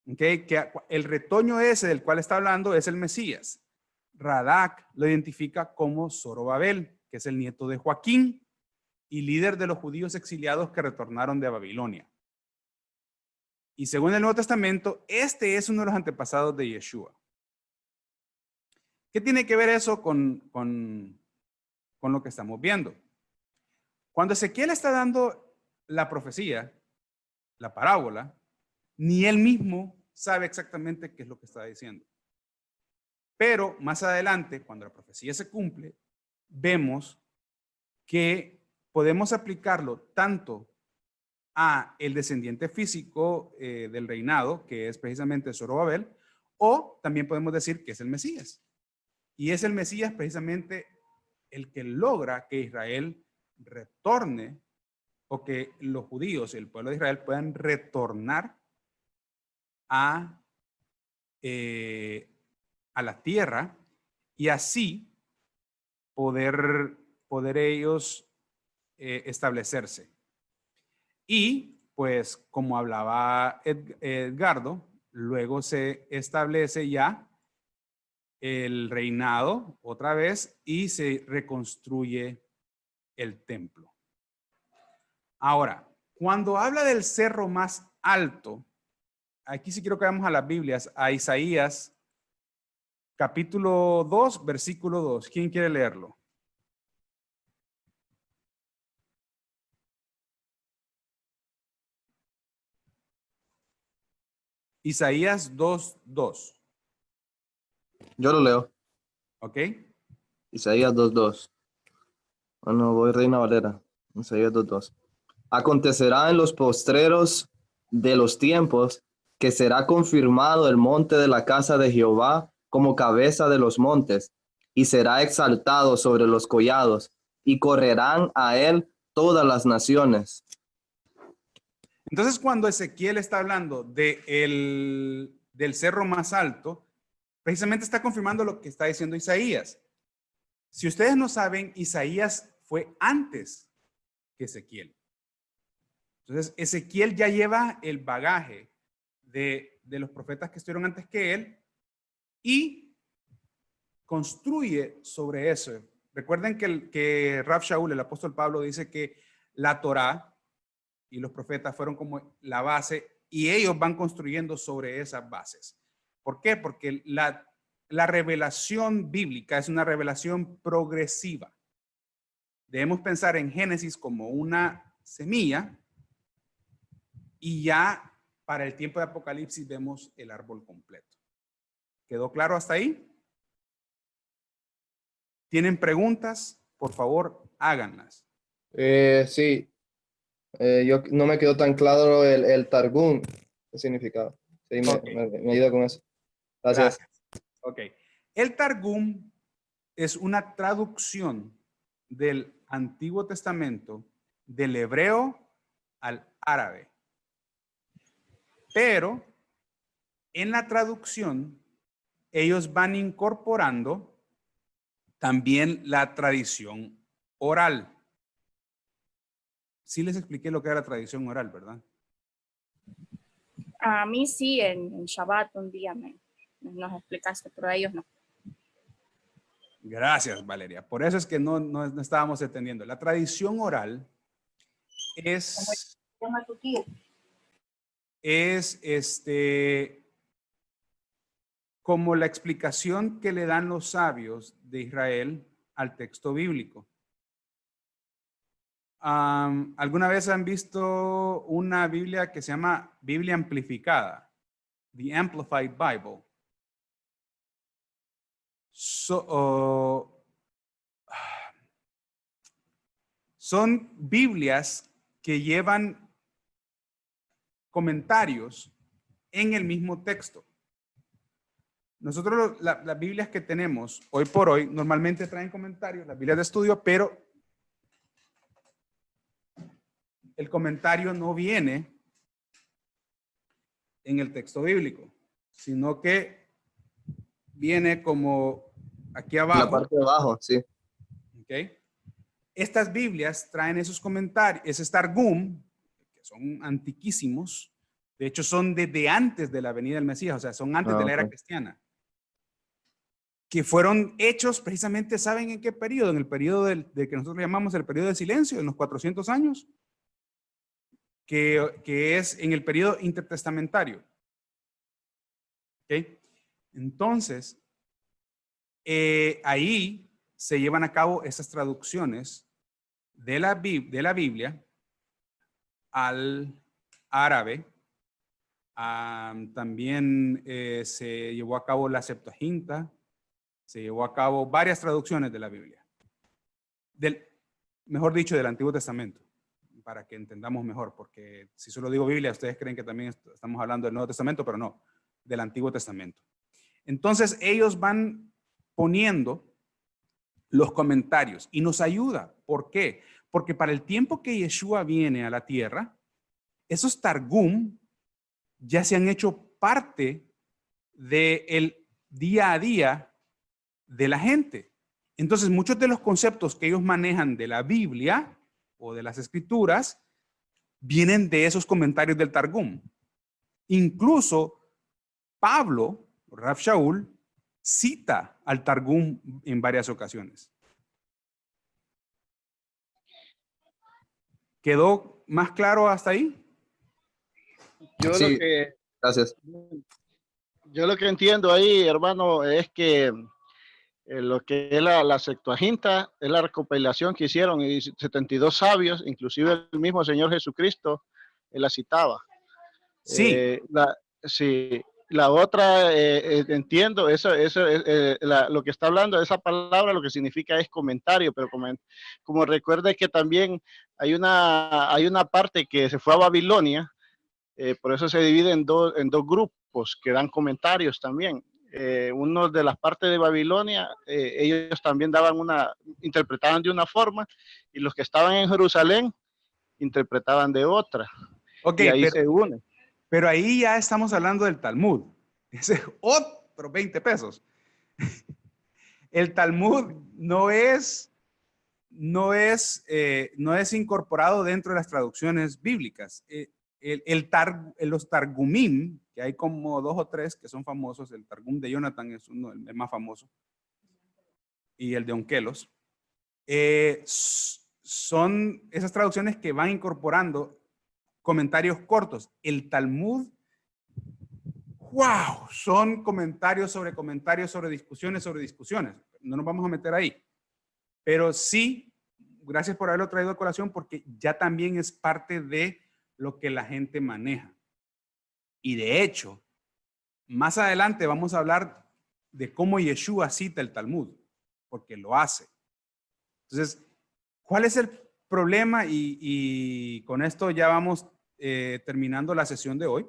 Okay, que el retoño ese del cual está hablando es el Mesías. Radak lo identifica como Zorobabel, que es el nieto de Joaquín y líder de los judíos exiliados que retornaron de Babilonia. Y según el Nuevo Testamento, este es uno de los antepasados de Yeshua. ¿Qué tiene que ver eso con lo que estamos viendo? Cuando Ezequiel está dando la profecía, la parábola, ni él mismo sabe exactamente qué es lo que está diciendo. Pero más adelante, cuando la profecía se cumple, vemos que podemos aplicarlo tanto a el descendiente físico del reinado, que es precisamente Zorobabel, o también podemos decir que es el Mesías. Y es el Mesías precisamente el que logra que Israel retorne, o que los judíos, el pueblo de Israel, puedan retornar a la tierra y así poder ellos establecerse. Y pues como hablaba Edgardo, luego se establece ya el reinado otra vez y se reconstruye el templo. Ahora, cuando habla del cerro más alto, aquí sí quiero que vayamos a las Biblias, a Isaías, capítulo 2, versículo 2. ¿Quién quiere leerlo? Isaías 2, 2. Yo lo leo. ¿Ok? Isaías 2:2. Bueno, voy Reina Valera. Isaías 2:2. Acontecerá en los postreros de los tiempos que será confirmado el monte de la casa de Jehová como cabeza de los montes, y será exaltado sobre los collados, y correrán a él todas las naciones. Entonces, cuando Ezequiel está hablando del cerro más alto, precisamente está confirmando lo que está diciendo Isaías. Si ustedes no saben, Isaías fue antes que Ezequiel. Entonces, Ezequiel ya lleva el bagaje de los profetas que estuvieron antes que él y construye sobre eso. Recuerden que Rav Shaul, el apóstol Pablo, dice que la Torá y los profetas fueron como la base y ellos van construyendo sobre esas bases. ¿Por qué? Porque la revelación bíblica es una revelación progresiva. Debemos pensar en Génesis como una semilla y ya para el tiempo de Apocalipsis vemos el árbol completo. ¿Quedó claro hasta ahí? ¿Tienen preguntas? Por favor, háganlas. Sí. Yo no me quedó tan claro el Targum, ¿qué significaba? Sí, Okay. me ayuda con eso. Gracias. Ok. El Targum es una traducción del Antiguo Testamento del hebreo al árabe. Pero en la traducción, ellos van incorporando también la tradición oral. Sí les expliqué lo que era la tradición oral, ¿verdad? A mí sí, en Shabbat un día nos explicaste, pero a ellos no. Gracias, Valeria. Por eso es que no estábamos entendiendo. La tradición oral es como la explicación que le dan los sabios de Israel al texto bíblico. ¿Alguna vez han visto una Biblia que se llama Biblia amplificada? The Amplified Bible. Son Biblias que llevan comentarios en el mismo texto. Nosotros las Biblias que tenemos hoy por hoy normalmente traen comentarios, las Biblias de estudio, pero el comentario no viene en el texto bíblico, sino que viene como aquí abajo. En la parte de abajo, sí. ¿Okay? estas Biblias traen esos comentarios, ese Targum, que son antiquísimos. De hecho, son desde antes de la venida del Mesías, o sea, son antes de la era cristiana. Que fueron hechos precisamente, ¿saben en qué periodo? En el periodo de que nosotros llamamos el periodo de silencio, en los 400 años, que es en el periodo intertestamentario. ¿Ok? Entonces, ahí se llevan a cabo esas traducciones de la Biblia al árabe. También se llevó a cabo la Septuaginta, se llevó a cabo varias traducciones de la Biblia, mejor dicho, del Antiguo Testamento, para que entendamos mejor, porque si solo digo Biblia, ustedes creen que también estamos hablando del Nuevo Testamento, pero no, del Antiguo Testamento. Entonces ellos van poniendo los comentarios y nos ayuda. ¿Por qué? Porque para el tiempo que Yeshua viene a la tierra, esos Targum ya se han hecho parte del día a día de la gente. Entonces, muchos de los conceptos que ellos manejan de la Biblia o de las Escrituras vienen de esos comentarios del Targum. Incluso Pablo, Rav Shaul, cita al Targum en varias ocasiones. ¿Quedó más claro hasta ahí? Sí, gracias. Yo lo que entiendo ahí, hermano, es que lo que es la Septuaginta es la recopilación que hicieron y 72 sabios, inclusive el mismo Señor Jesucristo, él la citaba. Sí. Sí. La otra, entiendo, lo que está hablando, esa palabra lo que significa es comentario, pero como recuerde que también hay una parte que se fue a Babilonia, por eso se divide en dos grupos que dan comentarios también. Uno de las partes de Babilonia, ellos también interpretaban de una forma, y los que estaban en Jerusalén interpretaban de otra. Ok, y ahí se une. Pero ahí ya estamos hablando del Talmud. Ese es otro 20 pesos. El Talmud no es incorporado dentro de las traducciones bíblicas. Los Targumim, que hay como 2 o 3 que son famosos, el Targum de Jonathan es el más famoso, y el de Onkelos, son esas traducciones que van incorporando comentarios cortos. El Talmud, wow, son comentarios sobre discusiones. No nos vamos a meter ahí. Pero sí, gracias por haberlo traído a colación, porque ya también es parte de lo que la gente maneja. Y de hecho, más adelante vamos a hablar de cómo Yeshua cita el Talmud, porque lo hace. Entonces, ¿cuál es el problema? Y con esto ya vamos terminando la sesión de hoy.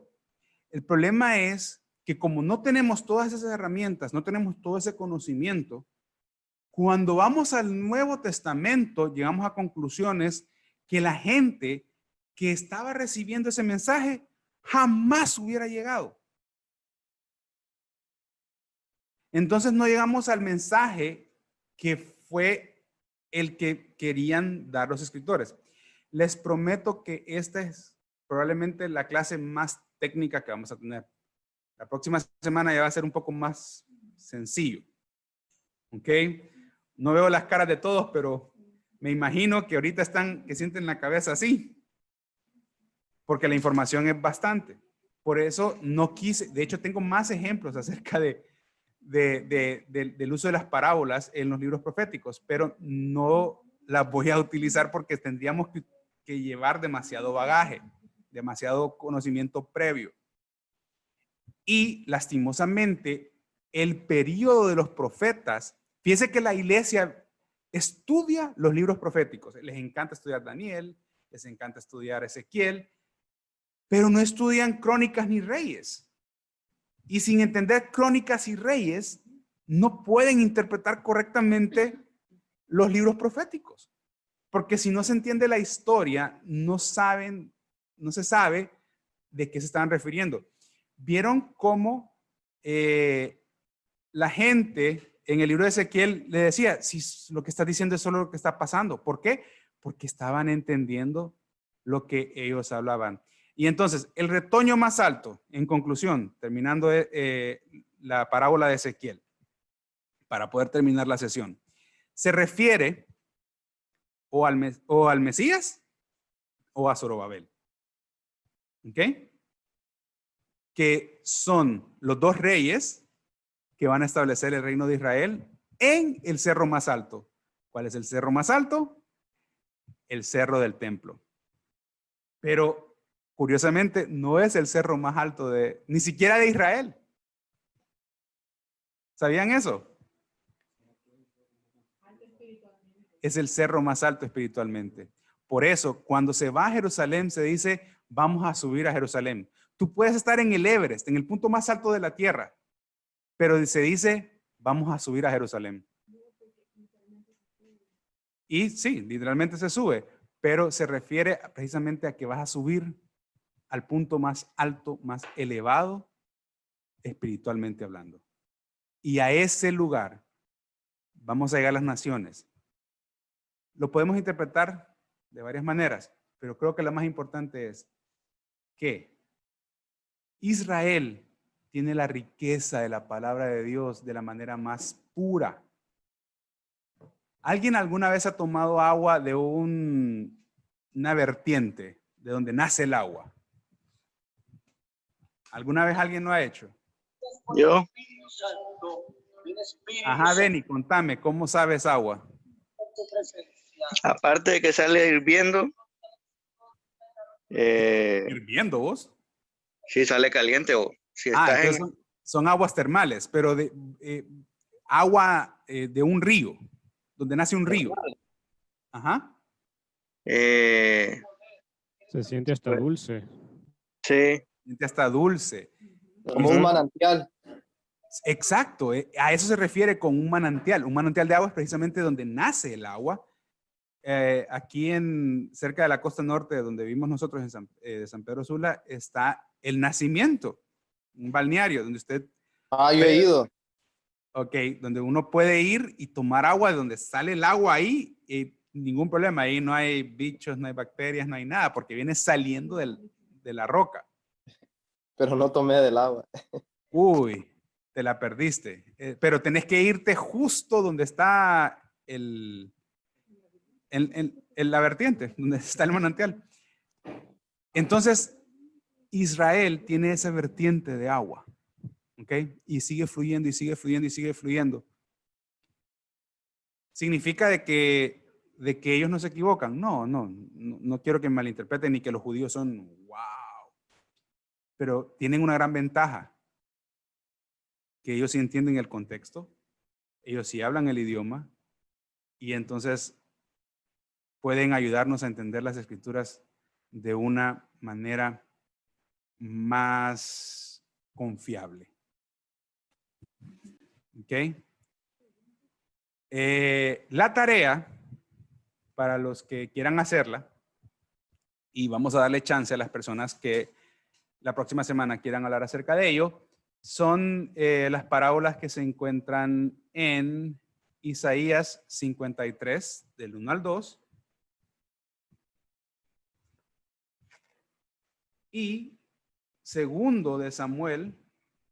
El problema es que como no tenemos todas esas herramientas, no tenemos todo ese conocimiento, cuando vamos al Nuevo Testamento, llegamos a conclusiones que la gente que estaba recibiendo ese mensaje jamás hubiera llegado. Entonces no llegamos al mensaje que fue el que querían dar los escritores. Les prometo que esta es probablemente la clase más técnica que vamos a tener. La próxima semana ya va a ser un poco más sencillo. ¿Ok? No veo las caras de todos, pero me imagino que ahorita que sienten la cabeza así. Porque la información es bastante. Por eso no quise, de hecho tengo más ejemplos acerca del uso de las parábolas en los libros proféticos, pero no las voy a utilizar porque tendríamos que llevar demasiado bagaje, demasiado conocimiento previo. Y lastimosamente, el periodo de los profetas, fíjense que la iglesia estudia los libros proféticos. Les encanta estudiar Daniel, les encanta estudiar Ezequiel, pero no estudian Crónicas ni Reyes. Y sin entender Crónicas y Reyes, no pueden interpretar correctamente los libros proféticos. Porque si no se entiende la historia, no se sabe de qué se están refiriendo. ¿Vieron cómo la gente en el libro de Ezequiel le decía, si lo que estás diciendo es solo lo que está pasando. ¿Por qué? Porque estaban entendiendo lo que ellos hablaban. Y entonces, el retoño más alto, en conclusión, terminando la parábola de Ezequiel, para poder terminar la sesión, se refiere o al Mesías o a Zorobabel. ¿Ok? Que son los dos reyes que van a establecer el reino de Israel en el cerro más alto. ¿Cuál es el cerro más alto? El cerro del templo. Pero curiosamente no es el cerro más alto ni siquiera de Israel. ¿Sabían eso? Es el cerro más alto espiritualmente. Por eso, cuando se va a Jerusalén, se dice, vamos a subir a Jerusalén. Tú puedes estar en el Everest, en el punto más alto de la tierra, pero se dice, vamos a subir a Jerusalén. Y sí, literalmente se sube, pero se refiere precisamente a que vas a subir al punto más alto, más elevado, espiritualmente hablando. Y a ese lugar vamos a llegar a las naciones. Lo podemos interpretar de varias maneras, pero creo que la más importante es que Israel tiene la riqueza de la palabra de Dios de la manera más pura. ¿Alguien alguna vez ha tomado agua de una vertiente de donde nace el agua? ¿Alguna vez alguien lo ha hecho? Yo, Ajá, Benny, contame, ¿cómo sabes agua? aparte de que sale hirviendo, ¿Hirviendo vos? si sale caliente o si estás Entonces son aguas termales, pero agua de un río, donde nace un río. Ajá. se siente hasta dulce. Sí. Se siente hasta dulce. Como un manantial. Exacto, a eso se refiere con un manantial. Un manantial de agua es precisamente donde nace el agua. Aquí cerca de la costa norte, donde vivimos nosotros de San Pedro Sula, está el Nacimiento, un balneario donde usted... yo he ido. Ok, donde uno puede ir y tomar agua, de donde sale el agua ahí, ningún problema. Ahí no hay bichos, no hay bacterias, no hay nada, porque viene saliendo de la roca. Pero no tomé del agua. Uy, te la perdiste. Pero tenés que irte justo donde está la vertiente, donde está el manantial. Entonces, Israel tiene esa vertiente de agua, ¿ok? Y sigue fluyendo y sigue fluyendo y sigue fluyendo. ¿Significa de que ellos no se equivocan? No quiero que me malinterpreten ni que los judíos son wow. Pero tienen una gran ventaja, que ellos sí entienden el contexto, ellos sí hablan el idioma y entonces pueden ayudarnos a entender las escrituras de una manera más confiable. ¿Ok? La tarea, para los que quieran hacerla, y vamos a darle chance a las personas que la próxima semana quieran hablar acerca de ello, son las parábolas que se encuentran en Isaías 53, del 1 al 2, y segundo de Samuel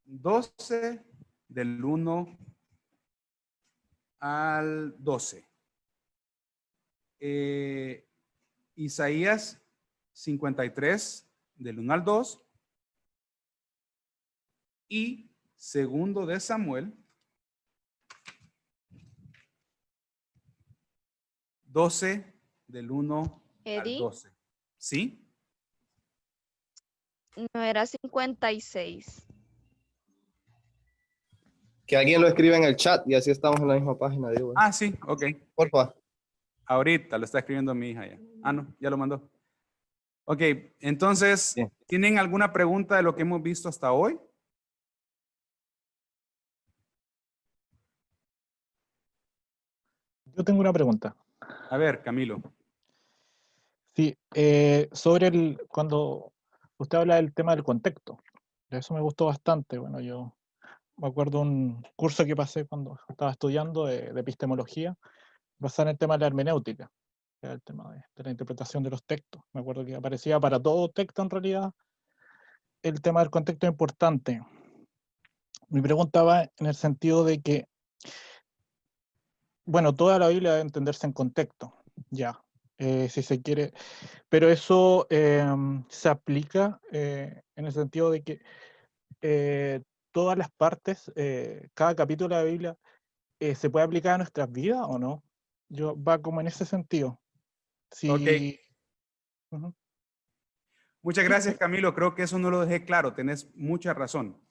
12, del 1 al 12. Isaías 53, del 1 al 2, y segundo de Samuel 12, del 1 al 12. ¿Sí? No, era 56. Que alguien lo escribe en el chat y así estamos en la misma página. Digo. Sí, ok. Porfa. Ahorita lo está escribiendo mi hija ya. No, ya lo mandó. Ok, entonces, bien. ¿Tienen alguna pregunta de lo que hemos visto hasta hoy? Yo tengo una pregunta. A ver, Camilo. Sí, sobre cuando usted habla del tema del contexto. Eso me gustó bastante. Bueno, yo me acuerdo un curso que pasé cuando estaba estudiando de epistemología, basado en el tema de la hermenéutica, que era el tema de la interpretación de los textos. Me acuerdo que aparecía para todo texto en realidad el tema del contexto es importante. Mi pregunta va en el sentido de que, bueno, toda la Biblia debe entenderse en contexto, ya, si se quiere, pero eso se aplica en el sentido de que todas las partes, cada capítulo de la Biblia, ¿se puede aplicar a nuestras vidas o no? Va como en ese sentido. Si, Ok. Ujú. Muchas gracias, Camilo. Creo que eso no lo dejé claro. Tenés mucha razón.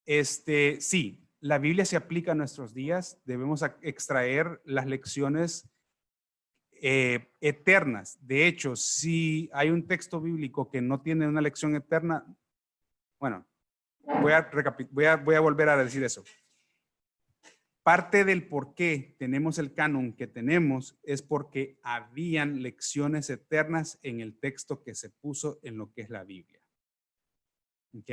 Sí, la Biblia se aplica a nuestros días. Debemos extraer las lecciones eternas. De hecho, si hay un texto bíblico que no tiene una lección eterna, bueno, voy a volver a decir eso. Parte del por qué tenemos el canon que tenemos es porque habían lecciones eternas en el texto que se puso en lo que es la Biblia. ¿Ok?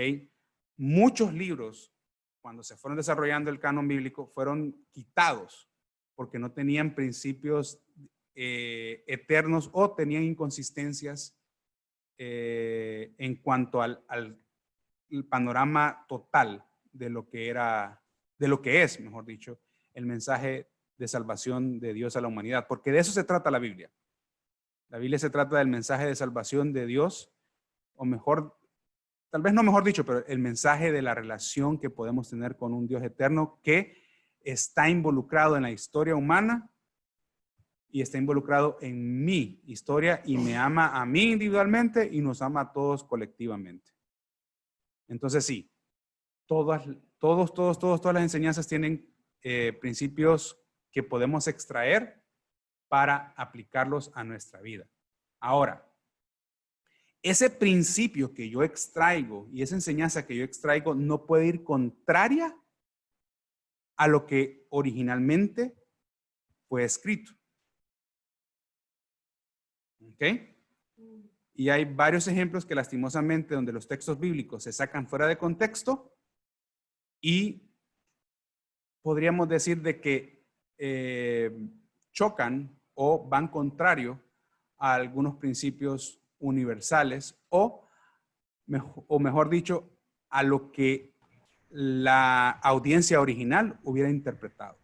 Muchos libros, cuando se fueron desarrollando el canon bíblico, fueron quitados porque no tenían principios eternos o tenían inconsistencias en cuanto al panorama total de lo que era, de lo que es, mejor dicho, el mensaje de salvación de Dios a la humanidad, porque de eso se trata la Biblia. La Biblia se trata del mensaje de salvación de Dios, o mejor, tal vez no mejor dicho, pero el mensaje de la relación que podemos tener con un Dios eterno que está involucrado en la historia humana y está involucrado en mi historia y me ama a mí individualmente y nos ama a todos colectivamente. Entonces sí, todas las enseñanzas tienen principios que podemos extraer para aplicarlos a nuestra vida. Ahora, ese principio que yo extraigo y esa enseñanza que yo extraigo no puede ir contraria a lo que originalmente fue escrito. ¿Ok? Y hay varios ejemplos que lastimosamente donde los textos bíblicos se sacan fuera de contexto y podríamos decir de que chocan o van contrario a algunos principios universales o mejor dicho, a lo que la audiencia original hubiera interpretado.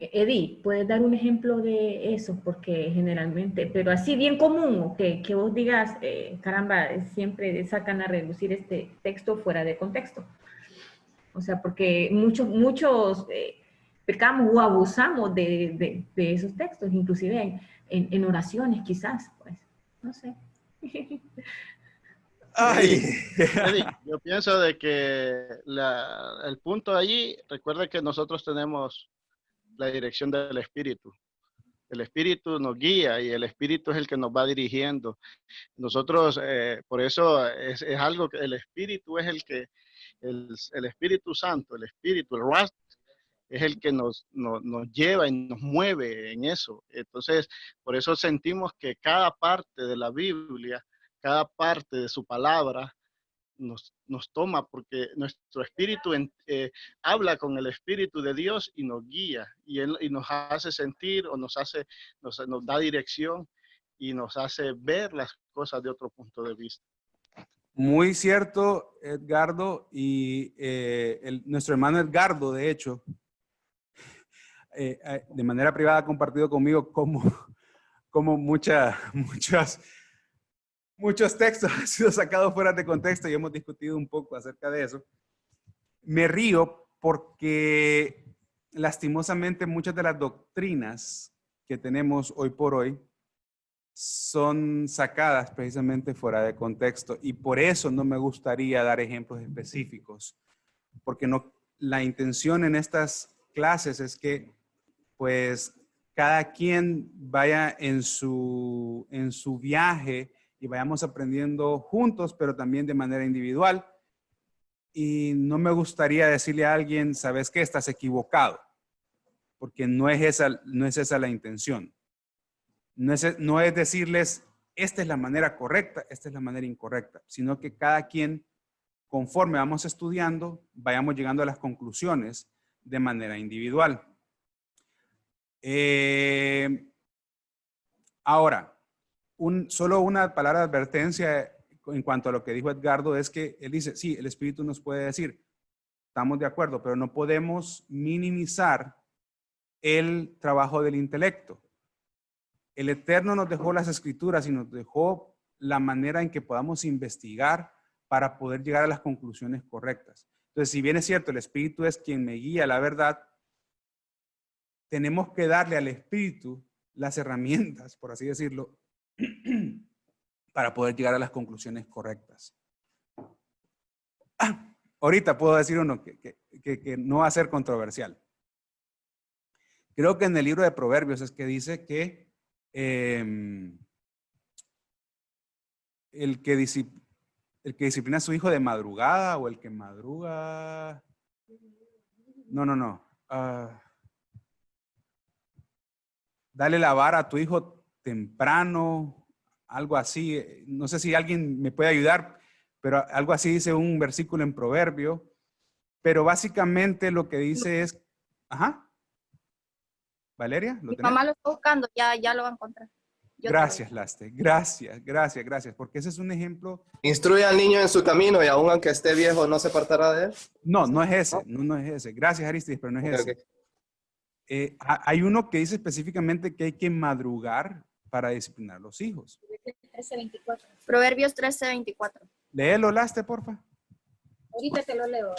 Eddie, ¿puedes dar un ejemplo de eso? Porque generalmente, pero así bien común, o que vos digas, caramba, siempre sacan a reducir este texto fuera de contexto. O sea, porque muchos pecamos o abusamos de esos textos, inclusive en oraciones quizás, pues, no sé. Eddie, yo pienso de que el punto allí, recuerda que nosotros tenemos la dirección del Espíritu. El Espíritu nos guía y el Espíritu es el que nos va dirigiendo. Nosotros, por eso es algo que el Espíritu es el que, el Espíritu Santo, el Espíritu, el Ruach, es el que nos lleva y nos mueve en eso. Entonces, por eso sentimos que cada parte de la Biblia, cada parte de su palabra, nos toma, porque nuestro espíritu habla con el Espíritu de Dios y nos guía, y nos hace sentir o nos da dirección y nos hace ver las cosas de otro punto de vista. Muy cierto, Edgardo, y nuestro hermano Edgardo, de hecho, de manera privada ha compartido conmigo como muchos textos han sido sacados fuera de contexto y hemos discutido un poco acerca de eso. Me río porque lastimosamente muchas de las doctrinas que tenemos hoy por hoy son sacadas precisamente fuera de contexto y por eso no me gustaría dar ejemplos específicos, porque la intención en estas clases es que pues cada quien vaya en su viaje y vayamos aprendiendo juntos, pero también de manera individual. Y no me gustaría decirle a alguien, ¿sabes qué? Estás equivocado, porque no es esa la intención. No es decirles, esta es la manera correcta, esta es la manera incorrecta, sino que cada quien conforme vamos estudiando, vayamos llegando a las conclusiones de manera individual. Ahora, solo una palabra de advertencia en cuanto a lo que dijo Edgardo es que él dice, sí, el Espíritu nos puede decir, estamos de acuerdo, pero no podemos minimizar el trabajo del intelecto. El Eterno nos dejó las Escrituras y nos dejó la manera en que podamos investigar para poder llegar a las conclusiones correctas. Entonces, si bien es cierto, el Espíritu es quien me guía a la verdad, tenemos que darle al Espíritu las herramientas, por así decirlo, para poder llegar a las conclusiones correctas. Ahorita puedo decir uno que no va a ser controversial. Creo que en el libro de Proverbios es que dice que el que disciplina a su hijo de madrugada o el que madruga. No. Dale la vara a tu hijo temprano, algo así. No sé si alguien me puede ayudar, pero algo así dice un versículo en Proverbio. Pero básicamente lo que dice es, ajá. Valeria, ¿lo Mi tenés? mamá lo está buscando, ya lo va a encontrar. Gracias, Laste. Gracias. Porque ese es un ejemplo. Instruye al niño en su camino y aun aunque esté viejo no se apartará de él. No es ese. No es ese. Gracias, Aristides, pero no es ese. Okay. Hay uno que dice específicamente que hay que madrugar para disciplinar a los hijos. 13:24. Proverbios 13:24. Léelo, Laste, porfa. Ahorita te lo leo.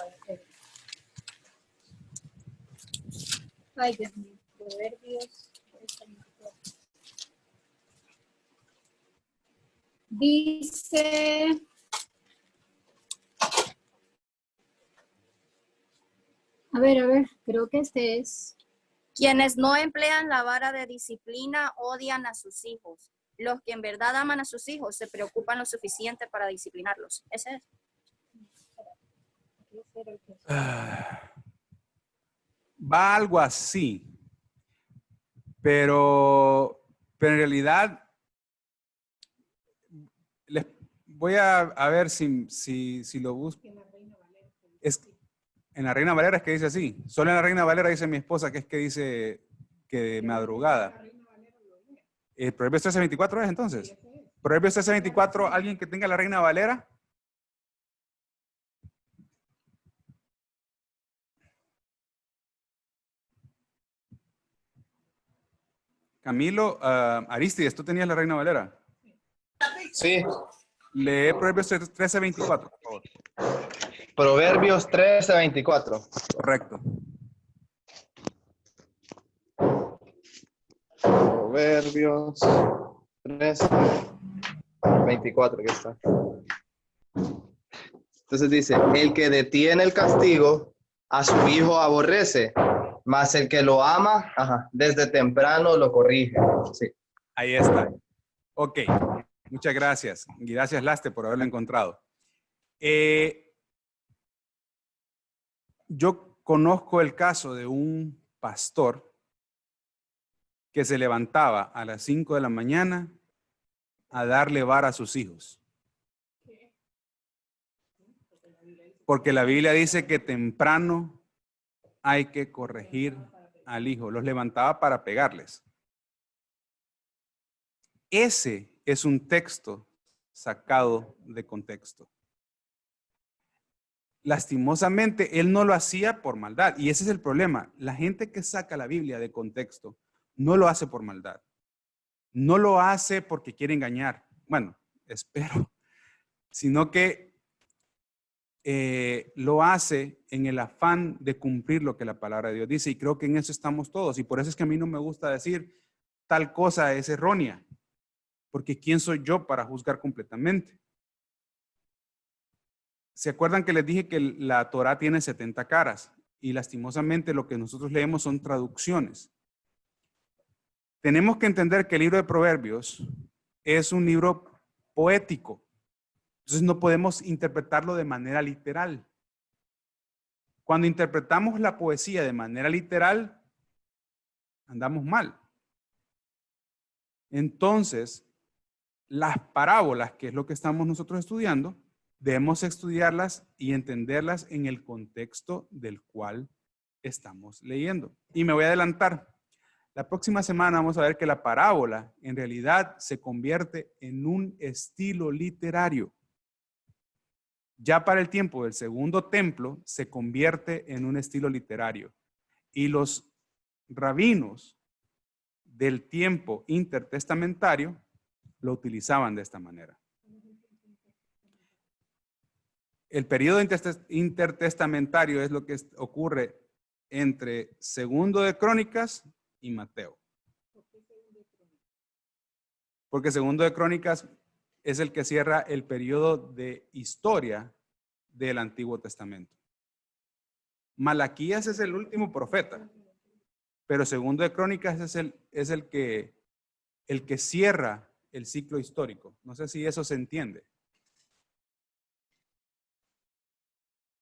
Ay, Dios mío. Proverbios 13:24. Dice, a ver, creo que este es. Quienes no emplean la vara de disciplina odian a sus hijos. Los que en verdad aman a sus hijos se preocupan lo suficiente para disciplinarlos. Ese es. Va algo así. Pero en realidad les voy a ver si lo busco. Es, en la Reina Valera es que dice así. Solo en la Reina Valera dice mi esposa que es que dice que de madrugada. Proverbios 13:24 es entonces. Proverbios 13:24, alguien que tenga la Reina Valera. Camilo, Aristides, ¿tú tenías la Reina Valera? Sí. Lee Proverbios 13:24, por favor. Proverbios 13:24. Correcto. Proverbios 13:24, aquí está. Entonces dice, el que detiene el castigo a su hijo aborrece, mas el que lo ama, desde temprano lo corrige. Sí. Ahí está. Ok, muchas gracias. Y gracias, Laste, por haberlo encontrado. Yo conozco el caso de un pastor que se levantaba a las 5 de la mañana a darle vara a sus hijos. Porque la Biblia dice que temprano hay que corregir al hijo. Los levantaba para pegarles. Ese es un texto sacado de contexto. Lastimosamente, él no lo hacía por maldad. Y ese es el problema. La gente que saca la Biblia de contexto no lo hace por maldad. No lo hace porque quiere engañar. Bueno, espero. Sino que lo hace en el afán de cumplir lo que la palabra de Dios dice. Y creo que en eso estamos todos. Y por eso es que a mí no me gusta decir tal cosa es errónea. Porque ¿quién soy yo para juzgar completamente? ¿Se acuerdan que les dije que la Torá tiene 70 caras? Y lastimosamente lo que nosotros leemos son traducciones. Tenemos que entender que el libro de Proverbios es un libro poético. Entonces no podemos interpretarlo de manera literal. Cuando interpretamos la poesía de manera literal, andamos mal. Entonces, las parábolas, que es lo que estamos nosotros estudiando, debemos estudiarlas y entenderlas en el contexto del cual estamos leyendo. Y me voy a adelantar. La próxima semana vamos a ver que la parábola en realidad se convierte en un estilo literario. Ya para el tiempo del segundo templo se convierte en un estilo literario. Y los rabinos del tiempo intertestamentario lo utilizaban de esta manera. El periodo intertestamentario es lo que ocurre entre Segundo de Crónicas y Mateo. Porque Segundo de Crónicas es el que cierra el periodo de historia del Antiguo Testamento. Malaquías es el último profeta, pero Segundo de Crónicas es el que cierra el ciclo histórico. No sé si eso se entiende.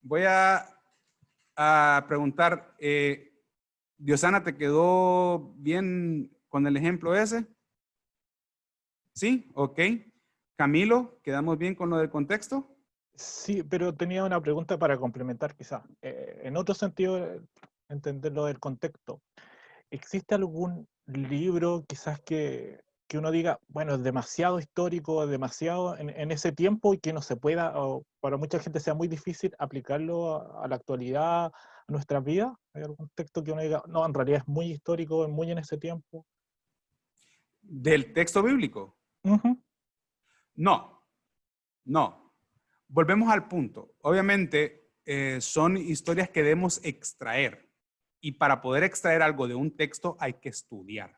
Voy a preguntar, Diosana, ¿te quedó bien con el ejemplo ese? ¿Sí? Ok. Camilo, ¿quedamos bien con lo del contexto? Sí, pero tenía una pregunta para complementar quizás. En otro sentido, entender lo del contexto. ¿Existe algún libro quizás que uno diga, bueno, es demasiado histórico, es demasiado en ese tiempo y que no se pueda, o para mucha gente sea muy difícil aplicarlo a la actualidad, a nuestras vidas? ¿Hay algún texto que uno diga, no, en realidad es muy histórico, es muy en ese tiempo? ¿Del texto bíblico? No. Volvemos al punto. Obviamente son historias que debemos extraer. Y para poder extraer algo de un texto hay que estudiar.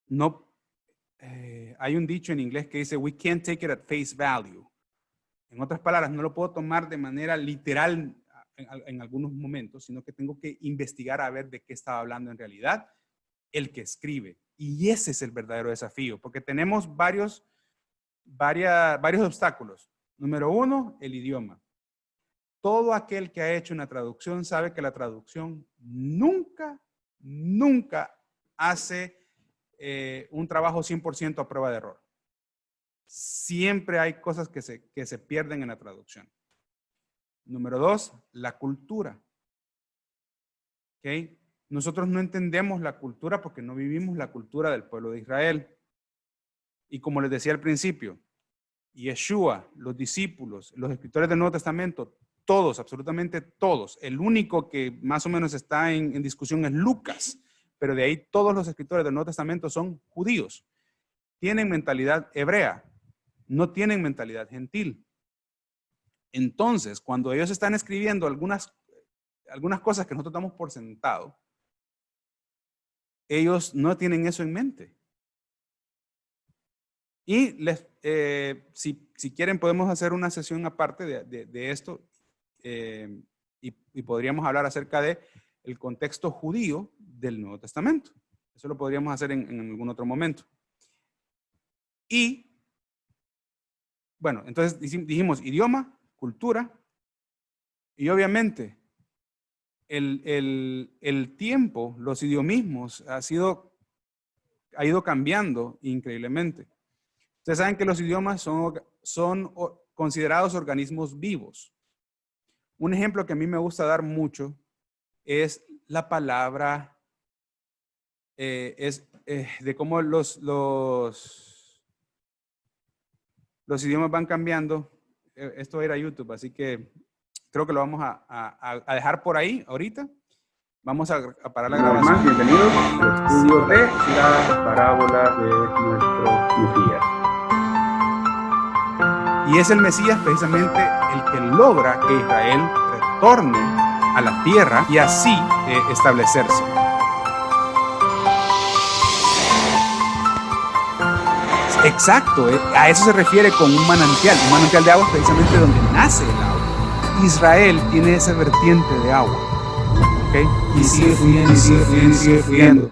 No, hay un dicho en inglés que dice, we can't take it at face value. En otras palabras, no lo puedo tomar de manera literal en algunos momentos, sino que tengo que investigar a ver de qué estaba hablando en realidad el que escribe. Y ese es el verdadero desafío, porque tenemos varios obstáculos. Número uno, el idioma. Todo aquel que ha hecho una traducción sabe que la traducción nunca hace un trabajo 100% a prueba de error. Siempre hay cosas que se pierden en la traducción. Número dos, la cultura. ¿Okay? Nosotros no entendemos la cultura porque no vivimos la cultura del pueblo de Israel. Y como les decía al principio, Yeshua, los discípulos, los escritores del Nuevo Testamento, todos, absolutamente todos. El único que más o menos está en discusión es Lucas, pero de ahí todos los escritores del Nuevo Testamento son judíos. Tienen mentalidad hebrea, no tienen mentalidad gentil. Entonces, cuando ellos están escribiendo algunas cosas que nosotros damos por sentado, ellos no tienen eso en mente. Y si quieren podemos hacer una sesión aparte de esto y podríamos hablar acerca de el contexto judío del Nuevo Testamento. Eso lo podríamos hacer en algún otro momento. Y, bueno, entonces dijimos idioma, cultura, y obviamente el tiempo, los idiomismos ha ido cambiando increíblemente. Ustedes saben que los idiomas son considerados organismos vivos. Un ejemplo que a mí me gusta dar mucho es la palabra, de cómo los idiomas van cambiando. Esto va a ir a YouTube, así que creo que lo vamos a dejar por ahí ahorita. Vamos a parar la grabación. Bienvenidos al estudio de la parábola de nuestro Mesías. Y es el Mesías precisamente el que logra que Israel retorne a la tierra y así establecerse. Exacto, a eso se refiere con un manantial de agua es precisamente donde nace el agua. Israel tiene esa vertiente de agua, ¿ok? Y sigue fluyendo, y sigue fluyendo, y sigue fluyendo.